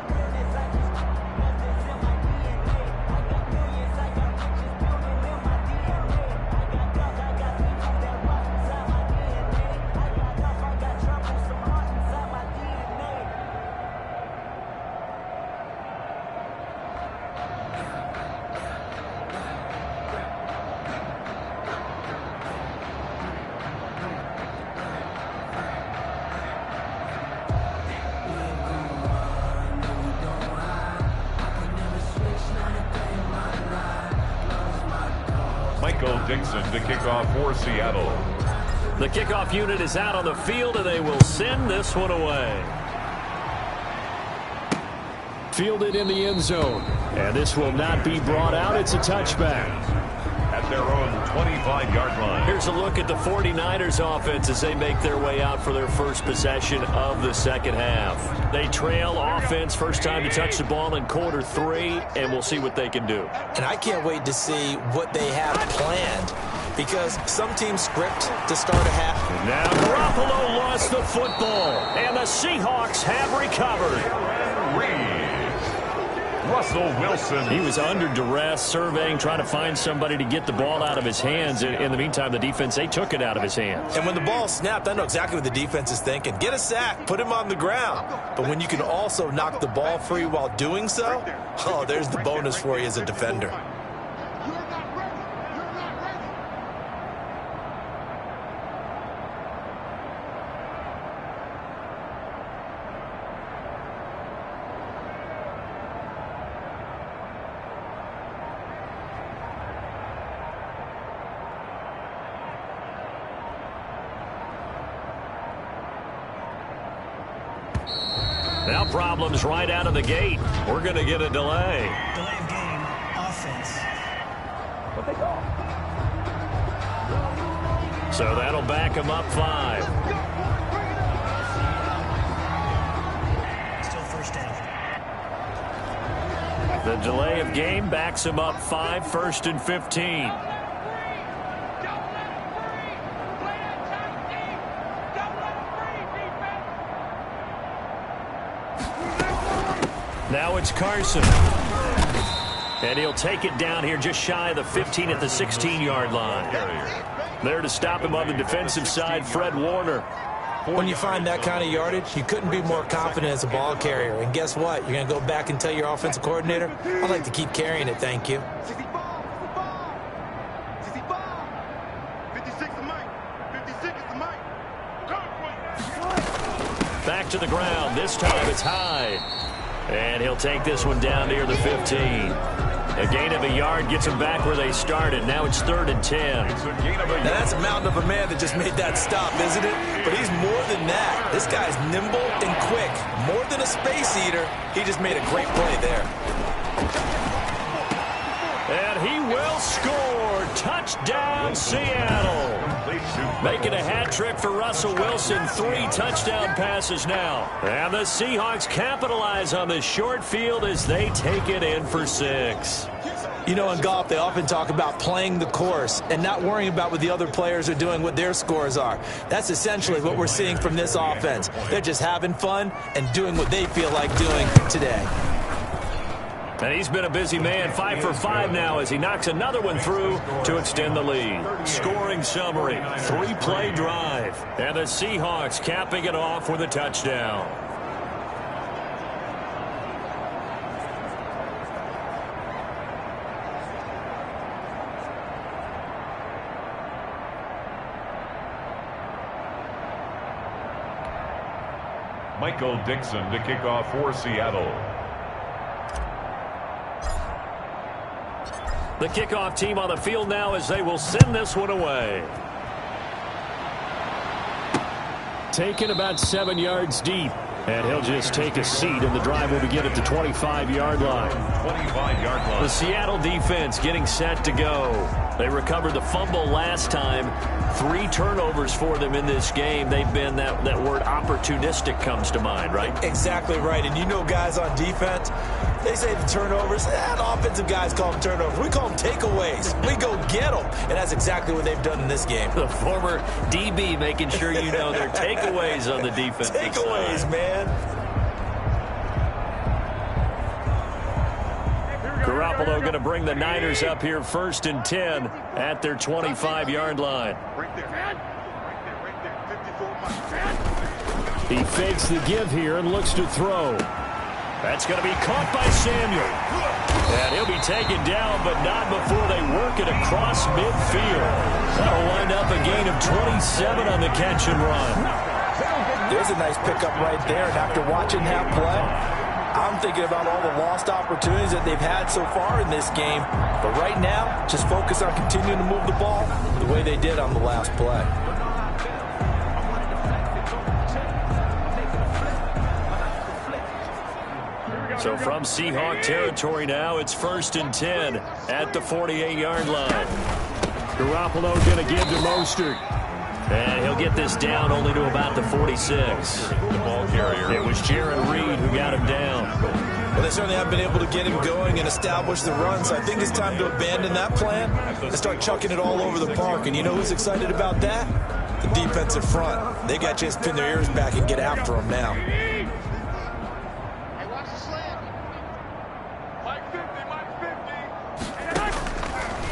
Dixon to kick off for Seattle. The kickoff unit is out on the field, and they will send this one away. Fielded in the end zone. And this will not be brought out. It's a touchback. At their own 25-yard line. Here's a look at the 49ers offense as they make their way out for their first possession of the second half. They trail offense, first time to touch the ball in quarter 3, and we'll see what they can do. And I can't wait to see what they have planned, because some teams script to start a half. Now Garoppolo lost the football, and the Seahawks have recovered. Russell Wilson. He was under duress, surveying, trying to find somebody to get the ball out of his hands. In the meantime, the defense, they took it out of his hands. And when the ball snapped, I know exactly what the defense is thinking. Get a sack, put him on the ground. But when you can also knock the ball free while doing so, oh, there's the bonus for you as a defender. Now problems right out of the gate. We're going to get a delay. Delay of game, offense. So that'll back him up 5. Still first down. The delay of game backs him up 5, 1st and 15. Now it's Carson. And he'll take it down here just shy of the 15 at the 16-yard line. There to stop him on the defensive side, Fred Warner. When you find that kind of yardage, you couldn't be more confident as a ball carrier. And guess what? You're going to go back and tell your offensive coordinator, I'd like to keep carrying it, thank you. 55, 56 is Mike. 56 is Mike. Back to the ground. This time it's high. And he'll take this one down near the 15. A gain of a yard gets them back where they started. Now it's 3rd and 10. Now that's a mountain of a man that just made that stop, isn't it? But he's more than that. This guy's nimble and quick. More than a space eater. He just made a great play there. And he will score. Touchdown, Seattle. Making a hat trick for Russell Wilson. 3 touchdown passes now. And the Seahawks capitalize on this short field as they take it in for 6. You know, in golf, they often talk about playing the course and not worrying about what the other players are doing, what their scores are. That's essentially what we're seeing from this offense. They're just having fun and doing what they feel like doing today. And he's been a busy man, 5 for 5 now as he knocks another one through to extend the lead. Scoring summary, 3-play drive. And the Seahawks capping it off with a touchdown. Michael Dixon to kick off for Seattle. The kickoff team on the field now as they will send this one away. Taken about 7 yards deep. And he'll just take a seat, and the drive will begin at the 25-yard line. 25-yard line. The Seattle defense getting set to go. They recovered the fumble last time. 3 turnovers for them in this game. They've been, that word opportunistic comes to mind, right? Exactly right. And you know guys on defense, they say the turnovers, and offensive guys call them turnovers. We call them takeaways. We go get them. And that's exactly what they've done in this game. The former DB making sure you know their takeaways on the defense. Takeaways, man. Garoppolo going to bring the Niners up here 1st and 10 at their 25-yard line. Right there. Right there. 54. He fakes the give here and looks to throw. That's going to be caught by Samuel. And he'll be taken down, but not before they work it across midfield. That'll wind up a gain of 27 on the catch and run. There's a nice pickup right there. And after watching that play, I'm thinking about all the lost opportunities that they've had so far in this game. But right now, just focus on continuing to move the ball the way they did on the last play. So from Seahawk territory now, it's 1st and 10 at the 48-yard line. Garoppolo going to give to Mostert. And he'll get this down only to about the 46. The ball carrier. It was Jaron Reed who got him down. Well, they certainly have been able to get him going and establish the run, so I think it's time to abandon that plan and start chucking it all over the park. And you know who's excited about that? The defensive front. They got to just pin their ears back and get after him now.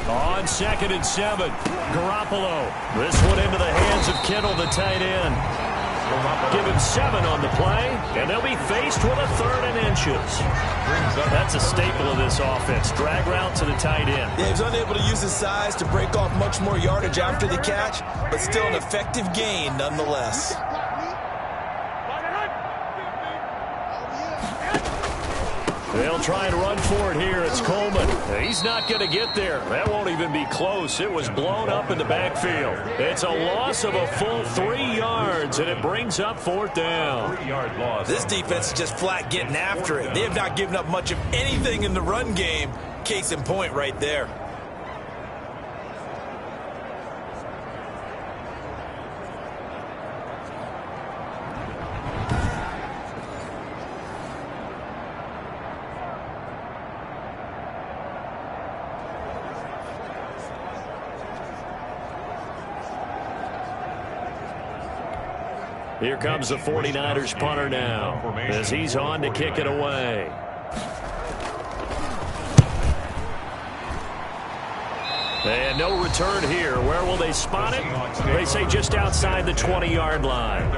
On 2nd and 7, Garoppolo. This one into the hands of Kittle, the tight end. Give him 7 on the play, and they'll be faced with a 3rd and inches. That's a staple of this offense. Drag route to the tight end. Yeah, he was unable to use his size to break off much more yardage after the catch, but still an effective gain nonetheless. They'll try and run for it here. It's Coleman. He's not going to get there. That won't even be close. It was blown up in the backfield. It's a loss of a full 3 yards, and it brings up 4th down. 3-yard loss. This defense is just flat getting after it. They have not given up much of anything in the run game. Case in point right there. Here comes the 49ers punter now as he's on to kick it away. And no return here. Where will they spot it? They say just outside the 20-yard line.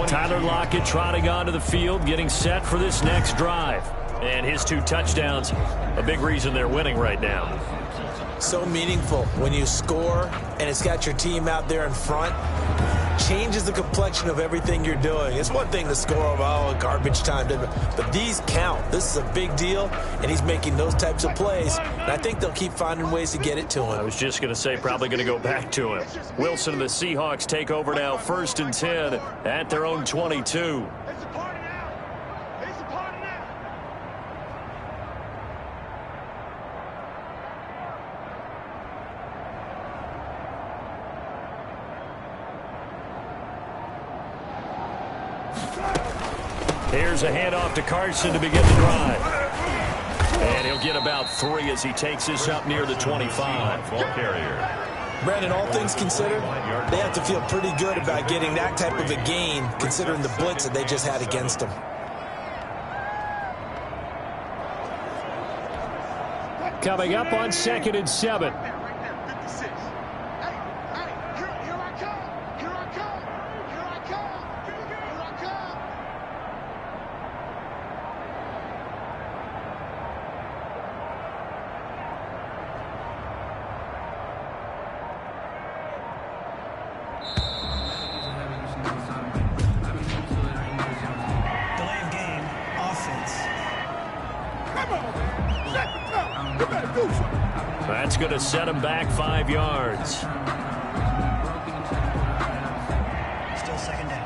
Tyler Lockett trotting onto the field, getting set for this next drive. And his 2 touchdowns, a big reason they're winning right now. So meaningful when you score and it's got your team out there in front. Changes the complexion of everything you're doing. It's one thing to score, garbage time, but these count. This is a big deal, and he's making those types of plays, and I think they'll keep finding ways to get it to him. I was just going to say probably going to go back to him. Wilson and the Seahawks take over now 1st and 10 at their own 22. Here's a handoff to Carson to begin the drive. And he'll get about 3 as he takes this up near the 25. Ball carrier. Brandon, all things considered, they have to feel pretty good about getting that type of a gain, considering the blitz that they just had against them. Coming up on 2nd and 7. That's going to set him back 5 yards. Still 2nd down.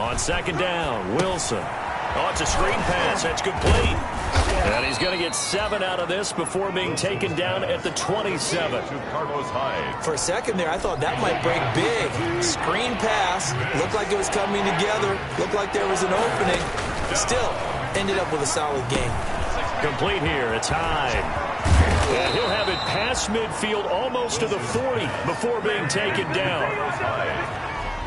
On second down, Wilson. Oh, it's a screen pass. That's complete. And he's going to get 7 out of this before being taken down at the 27. For a second there, I thought that might break big. Screen pass. Looked like it was coming together. Looked like there was an opening. Still, ended up with a solid game. Complete here. It's Hyde. And he'll have it past midfield almost to the 40 before being taken down.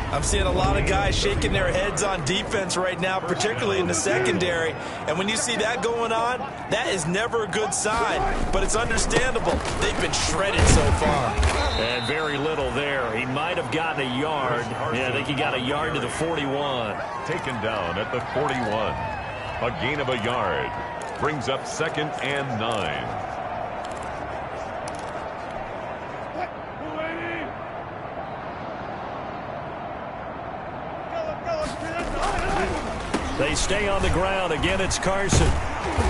I'm seeing a lot of guys shaking their heads on defense right now, particularly in the secondary. And when you see that going on, that is never a good sign. But it's understandable. They've been shredded so far. And very little there. He might have gotten a yard. Yeah, I think he got a yard to the 41. Taken down at the 41. A gain of a yard. Brings up 2nd and 9. They stay on the ground. Again, it's Carson.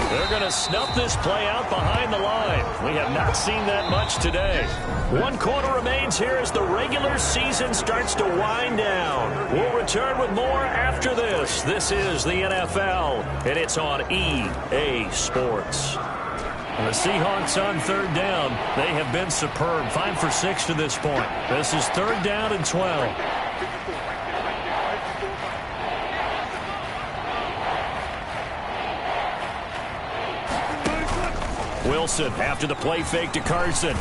They're going to snuff this play out behind the line. We have not seen that much today. 1 quarter remains here as the regular season starts to wind down. We'll return with more after this. This is the NFL, and it's on EA Sports. The Seahawks on 3rd down. They have been superb. 5 for 6 to this point. This is 3rd down and 12. Wilson after the play fake to Carson.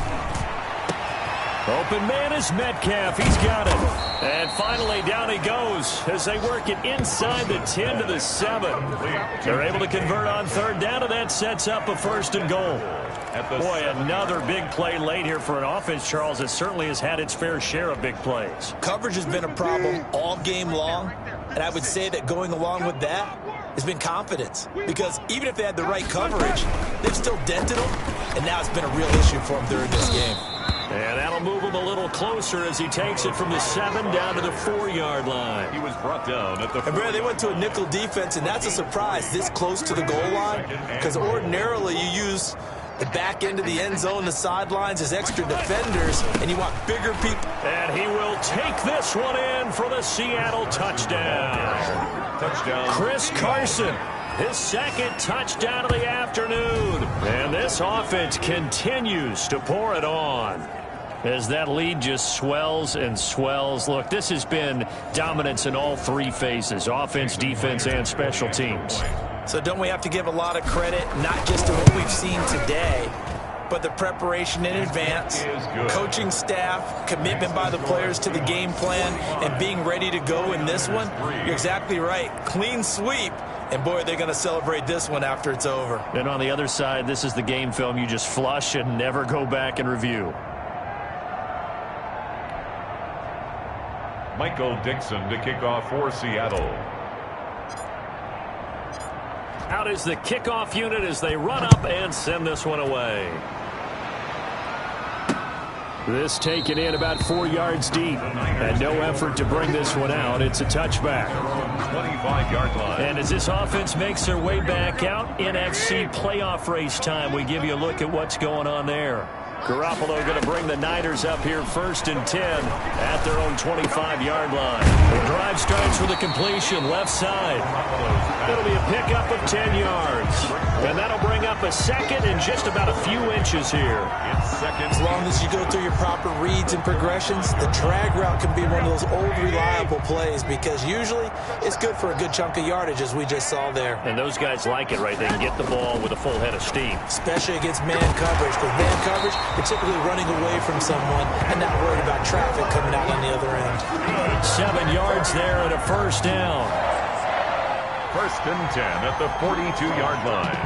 Open man is Metcalf. He's got it. And finally down he goes as they work it inside the 10 to the 7. They're able to convert on 3rd down, and that sets up a 1st and goal. Boy, another big play late here for an offense, Charles, that certainly has had its fair share of big plays. Coverage has been a problem all game long, and I would say that going along with that has been confidence. Because even if they had the right coverage, they've still dented them, and now it's been a real issue for them during this game. And that'll move him a little closer as he takes it from the 7 down to the 4-yard line. He was brought down at the 4. And Brad, they went to a nickel defense, and that's a surprise this close to the goal line, because ordinarily you use the back end of the end zone, the sidelines as extra defenders, and you want bigger people. And he will take this one in for the Seattle touchdown. Touchdown. Chris Carson, his 2nd touchdown of the afternoon. And this offense continues to pour it on as that lead just swells and swells. Look, this has been dominance in all 3 phases, offense, defense, and special teams. So don't we have to give a lot of credit, not just to what we've seen today, but the preparation in advance, coaching staff, commitment by the players to the game plan, and being ready to go in this one? You're exactly right. Clean sweep. And, boy, they're going to celebrate this one after it's over. And on the other side, this is the game film you just flush and never go back and review. Michael Dixon to kick off for Seattle. Out is the kickoff unit as they run up and send this one away. This taken in about 4 yards deep. And no effort to bring this one out. It's a touchback. 25-yard line. And as this offense makes their way back out, NFC playoff race time, we give you a look at what's going on there. Garoppolo going to bring the Niners up here 1st and 10 at their own 25-yard line. The drive starts with a completion left side. It'll be a pickup of 10 yards. And that'll bring up a 2nd and just about a few inches here. As long as you go through your proper reads and progressions, the drag route can be one of those old reliable plays because usually it's good for a good chunk of yardage as we just saw there. And those guys like it, right? They can get the ball with a full head of steam. Especially against man coverage, because man coverage, you're typically running away from someone and not worried about traffic coming out on the other end. 7 yards there and a 1st down. 1st and 10 at the 42-yard line.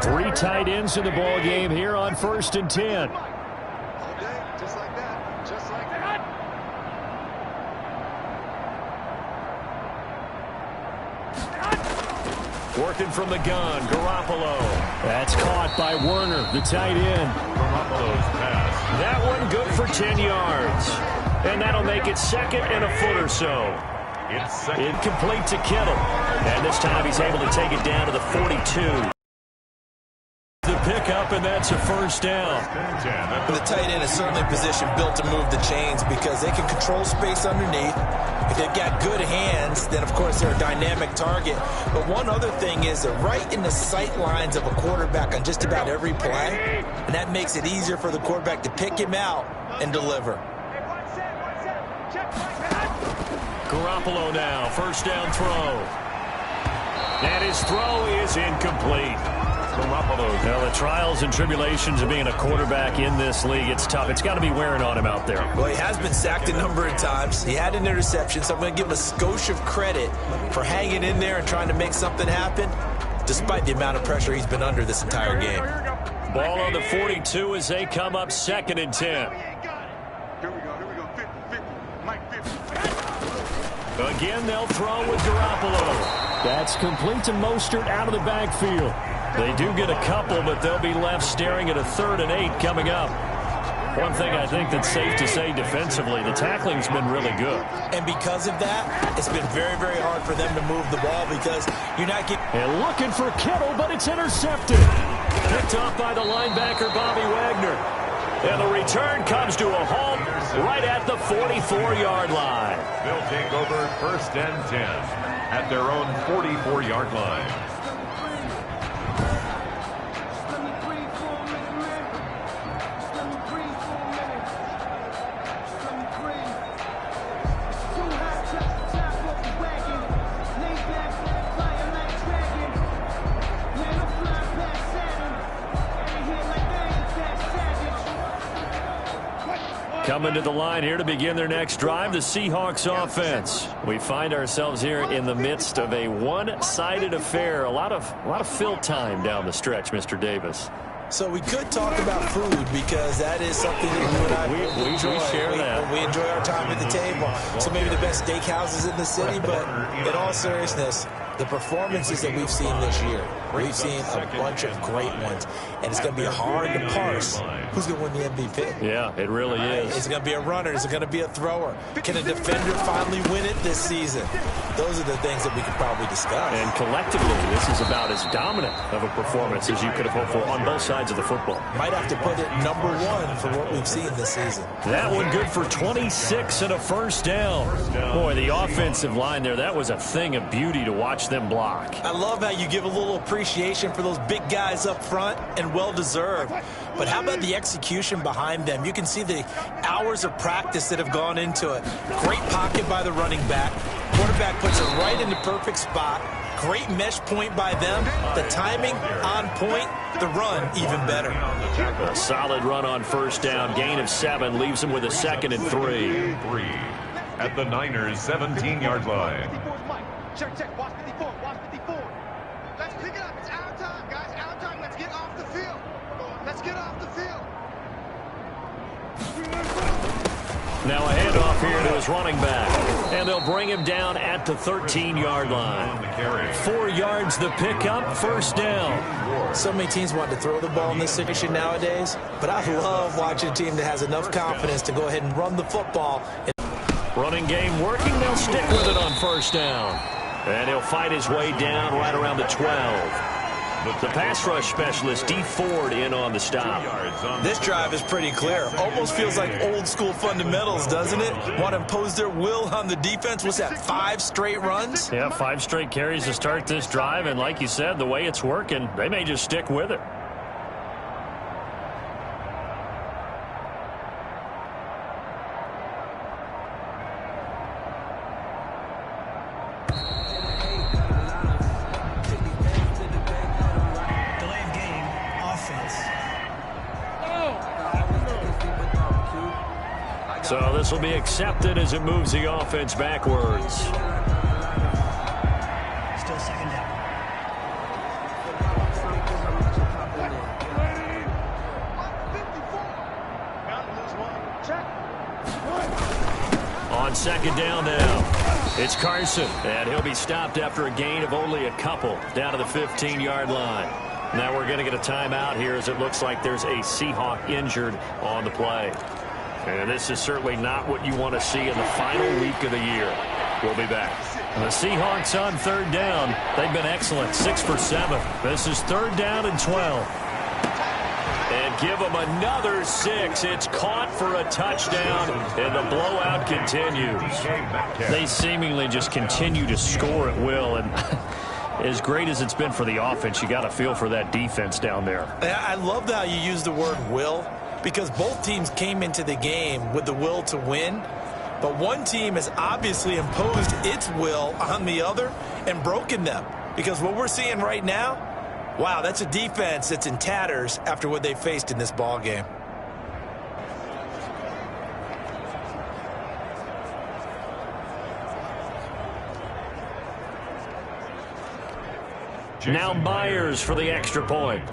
Three tight ends in the ball game here on 1st and 10. Just like that. Just like that. Working from the gun, Garoppolo. That's caught by Werner, the tight end. Garoppolo's pass. That one good for 10 yards. And that'll make it 2nd and a foot or so. It's 2nd. Incomplete to Kittle. And this time he's able to take it down to the 42. The pickup, and that's a first down. The tight end is certainly a position built to move the chains because they can control space underneath. If they've got good hands, then, of course, they're a dynamic target. But one other thing is they're right in the sight lines of a quarterback on just about every play, and that makes it easier for the quarterback to pick him out and deliver. Garoppolo now, first down throw. And his throw is incomplete. Well, the trials and tribulations of being a quarterback in this league, it's tough. It's got to be wearing on him out there. Well, he has been sacked a number of times. He had an interception, so I'm going to give him a skosh of credit for hanging in there and trying to make something happen, despite the amount of pressure he's been under this entire game. Ball on the 42 as they come up 2nd and 10. Here we go, 50, 50, Mike 50. Again, they'll throw with Garoppolo. That's complete to Mostert out of the backfield. They do get a couple, but they'll be left staring at a 3rd and 8 coming up. One thing I think that's safe to say defensively, the tackling's been really good. And because of that, it's been very, very hard for them to move the ball because you're not getting... And looking for Kittle, but it's intercepted. Picked off by the linebacker, Bobby Wagner. And the return comes to a halt right at the 44-yard line. They'll take over 1st and 10 at their own 44-yard line. Coming to the line here to begin their next drive, the Seahawks offense. We find ourselves here in the midst of a one-sided affair. A lot of fill time down the stretch, Mr. Davis. So we could talk about food because that is something that you and I enjoy. We share that. We enjoy our time at the table. So maybe the best steakhouses in the city, but in all seriousness, the performances that we've seen this year, we've seen a bunch of great ones, and it's going to be hard to parse who's going to win the MVP. Yeah, it really is. Is it going to be a runner? Is it going to be a thrower? Can a defender finally win it this season? Those are the things that we could probably discuss. And collectively, this is about as dominant of a performance as you could have hoped for on both sides of the football. Might have to put it #1 for what we've seen this season. That one good for 26 and a first down. Boy, the offensive line there, that was a thing of beauty to watch them block. I love how you give a little appreciation for those big guys up front, and well-deserved. But how about the execution behind them? You can see the hours of practice that have gone into it. Great pocket by the running back. Quarterback puts it right in the perfect spot. Great mesh point by them. The timing on point. The run even better. A solid run on first down. Gain of 7 leaves them with a 2nd and 3. At the Niners' 17-yard line. Check, watch 54, watch 54. Let's pick it up. It's our time, guys. Our time. Let's get off the field. Let's get off the field. Now a handoff here to his running back. And they'll bring him down at the 13-yard line. 4 yards the pickup, first down. So many teams want to throw the ball in this situation nowadays, but I love watching a team that has enough confidence to go ahead and run the football. Running game working, they'll stick with it on first down. And he'll fight his way down right around the 12. The pass rush specialist, D. Ford, in on the stop. This drive is pretty clear. Almost feels like old school fundamentals, doesn't it? Want to impose their will on the defense. What's that, 5 straight runs? Yeah, 5 straight carries to start this drive. And like you said, the way it's working, they may just stick with it. So this will be accepted as it moves the offense backwards. Still 2nd down. On 2nd down now, it's Carson, and he'll be stopped after a gain of only a couple down to the 15-yard line. Now we're going to get a timeout here as it looks like there's a Seahawk injured on the play. And this is certainly not what you want to see in the final week of the year. We'll be back. The Seahawks on 3rd down. They've been excellent, 6 for 7. This is 3rd down and 12. give them another 6. It's caught for a touchdown, and the blowout continues. They seemingly just continue to score at will, and as great as it's been for the offense, you got to feel for that defense down there. I love how you use the word will, because both teams came into the game with the will to win, but one team has obviously imposed its will on the other and broken them. Because what we're seeing right now, wow, that's a defense that's in tatters after what they faced in this ball game. Now Myers for the extra point.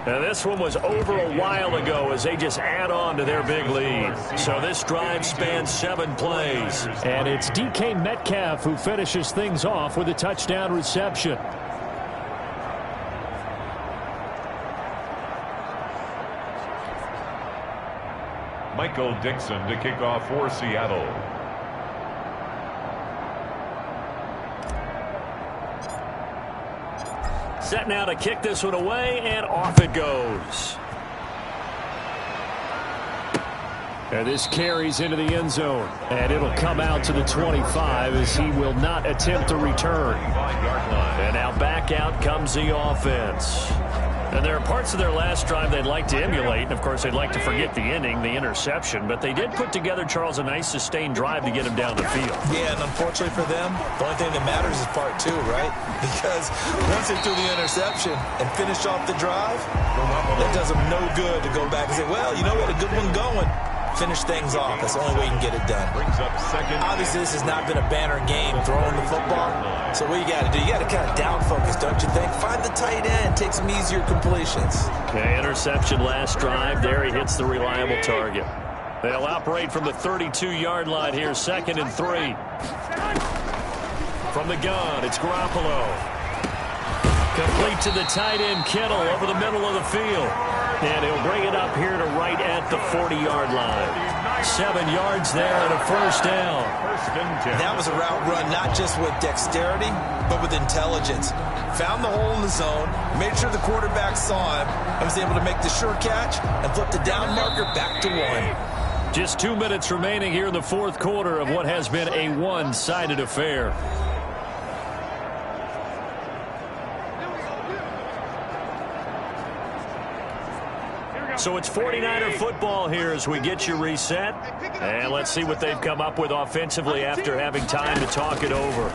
Now this one was over a while ago as they just add on to their big lead. So this drive spans 7 plays. And it's DK Metcalf who finishes things off with a touchdown reception. Michael Dixon to kick off for Seattle. Set now to kick this one away, and off it goes. And this carries into the end zone, and it'll come out to the 25 as he will not attempt to return. And now back out comes the offense. And there are parts of their last drive they'd like to emulate, and of course they'd like to forget the ending, the interception, but they did put together, Charles, a nice sustained drive to get him down the field. Yeah, and unfortunately for them, the only thing that matters is part 2, right? Because once they threw the interception and finished off the drive, that does them no good to go back and say, well, you know, we had a good one going. Finish things off. That's the only way you can get it done. Obviously, this has not been a banner game throwing the football. So what you got to do, you got to kind of down focus, don't you think? Find the tight end, take some easier completions. Okay, interception last drive. There he hits the reliable target. They'll operate from the 32-yard line here, 2nd and 3. From the gun, it's Garoppolo. Complete to the tight end, Kittle, over the middle of the field. And he'll bring it up here to right at the 40-yard line. 7 yards there and a first down. That was a route run not just with dexterity, but with intelligence. Found the hole in the zone, made sure the quarterback saw him, and was able to make the sure catch and flip the down marker back to 1. Just 2 minutes remaining here in the 4th quarter of what has been a one-sided affair. So it's 49er football here as we get you reset. And let's see what they've come up with offensively after having time to talk it over.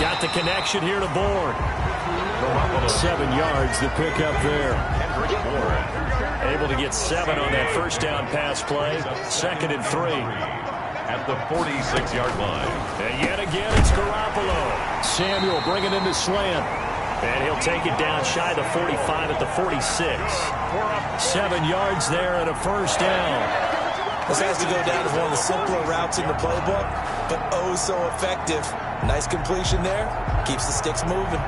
Got the connection here to Bourne. 7 yards, the pickup there. Able to get 7 on that first down pass play. 2nd and 3. At the 46-yard line. And yet again, it's Garoppolo. Samuel bringing in the slant. And he'll take it down shy of the 45 at the 46. 7 yards there and a first down. This has to go down as one of the simpler routes in the playbook, but oh so effective. Nice completion there. Keeps the sticks moving.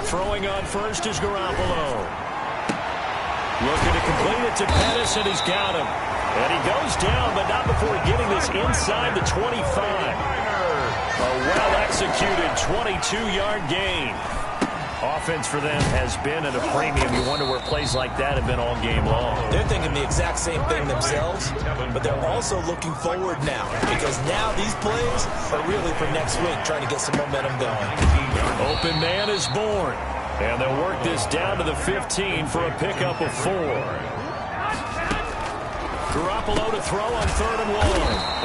Throwing on first is Garoppolo. Looking to complete it to Pettis, and he's got him. And he goes down, but not before getting this inside the 25. A well-executed 22-yard gain. Offense for them has been at a premium. You wonder where plays like that have been all game long. They're thinking the exact same thing themselves, but they're also looking forward now, because now these plays are really for next week, trying to get some momentum going. Open man is Bourne. And they'll work this down to the 15 for a pickup of 4. Garoppolo to throw on 3rd and 1.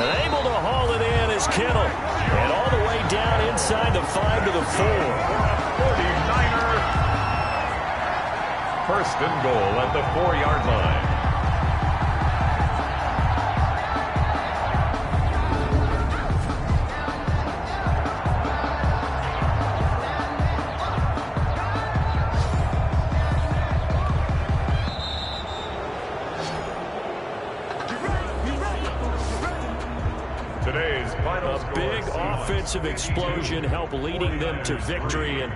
And able to haul it in is Kittle. And all the way down inside the 5 to the 4. 49er. First and goal at the 4-yard line. Offensive explosion help leading them to victory, and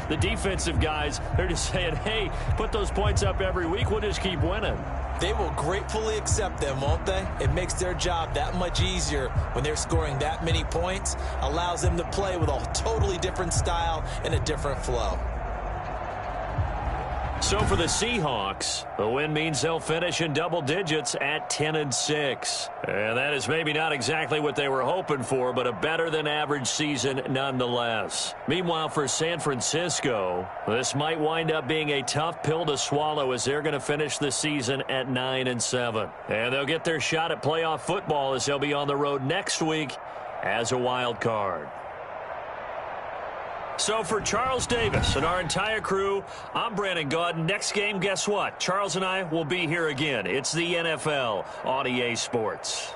the defensive guys, they're just saying, hey, put those points up every week, we'll just keep winning. They will gratefully accept them, won't they? It makes their job that much easier when they're scoring that many points, allows them to play with a totally different style and a different flow. So for the Seahawks, the win means they'll finish in double digits at 10-6. And that is maybe not exactly what they were hoping for, but a better than average season nonetheless. Meanwhile, for San Francisco, this might wind up being a tough pill to swallow as they're going to finish the season at 9-7. And they'll get their shot at playoff football as they'll be on the road next week as a wild card. So for Charles Davis and our entire crew, I'm Brandon Gaudin. Next game, guess what? Charles and I will be here again. It's the NFL on EA Sports.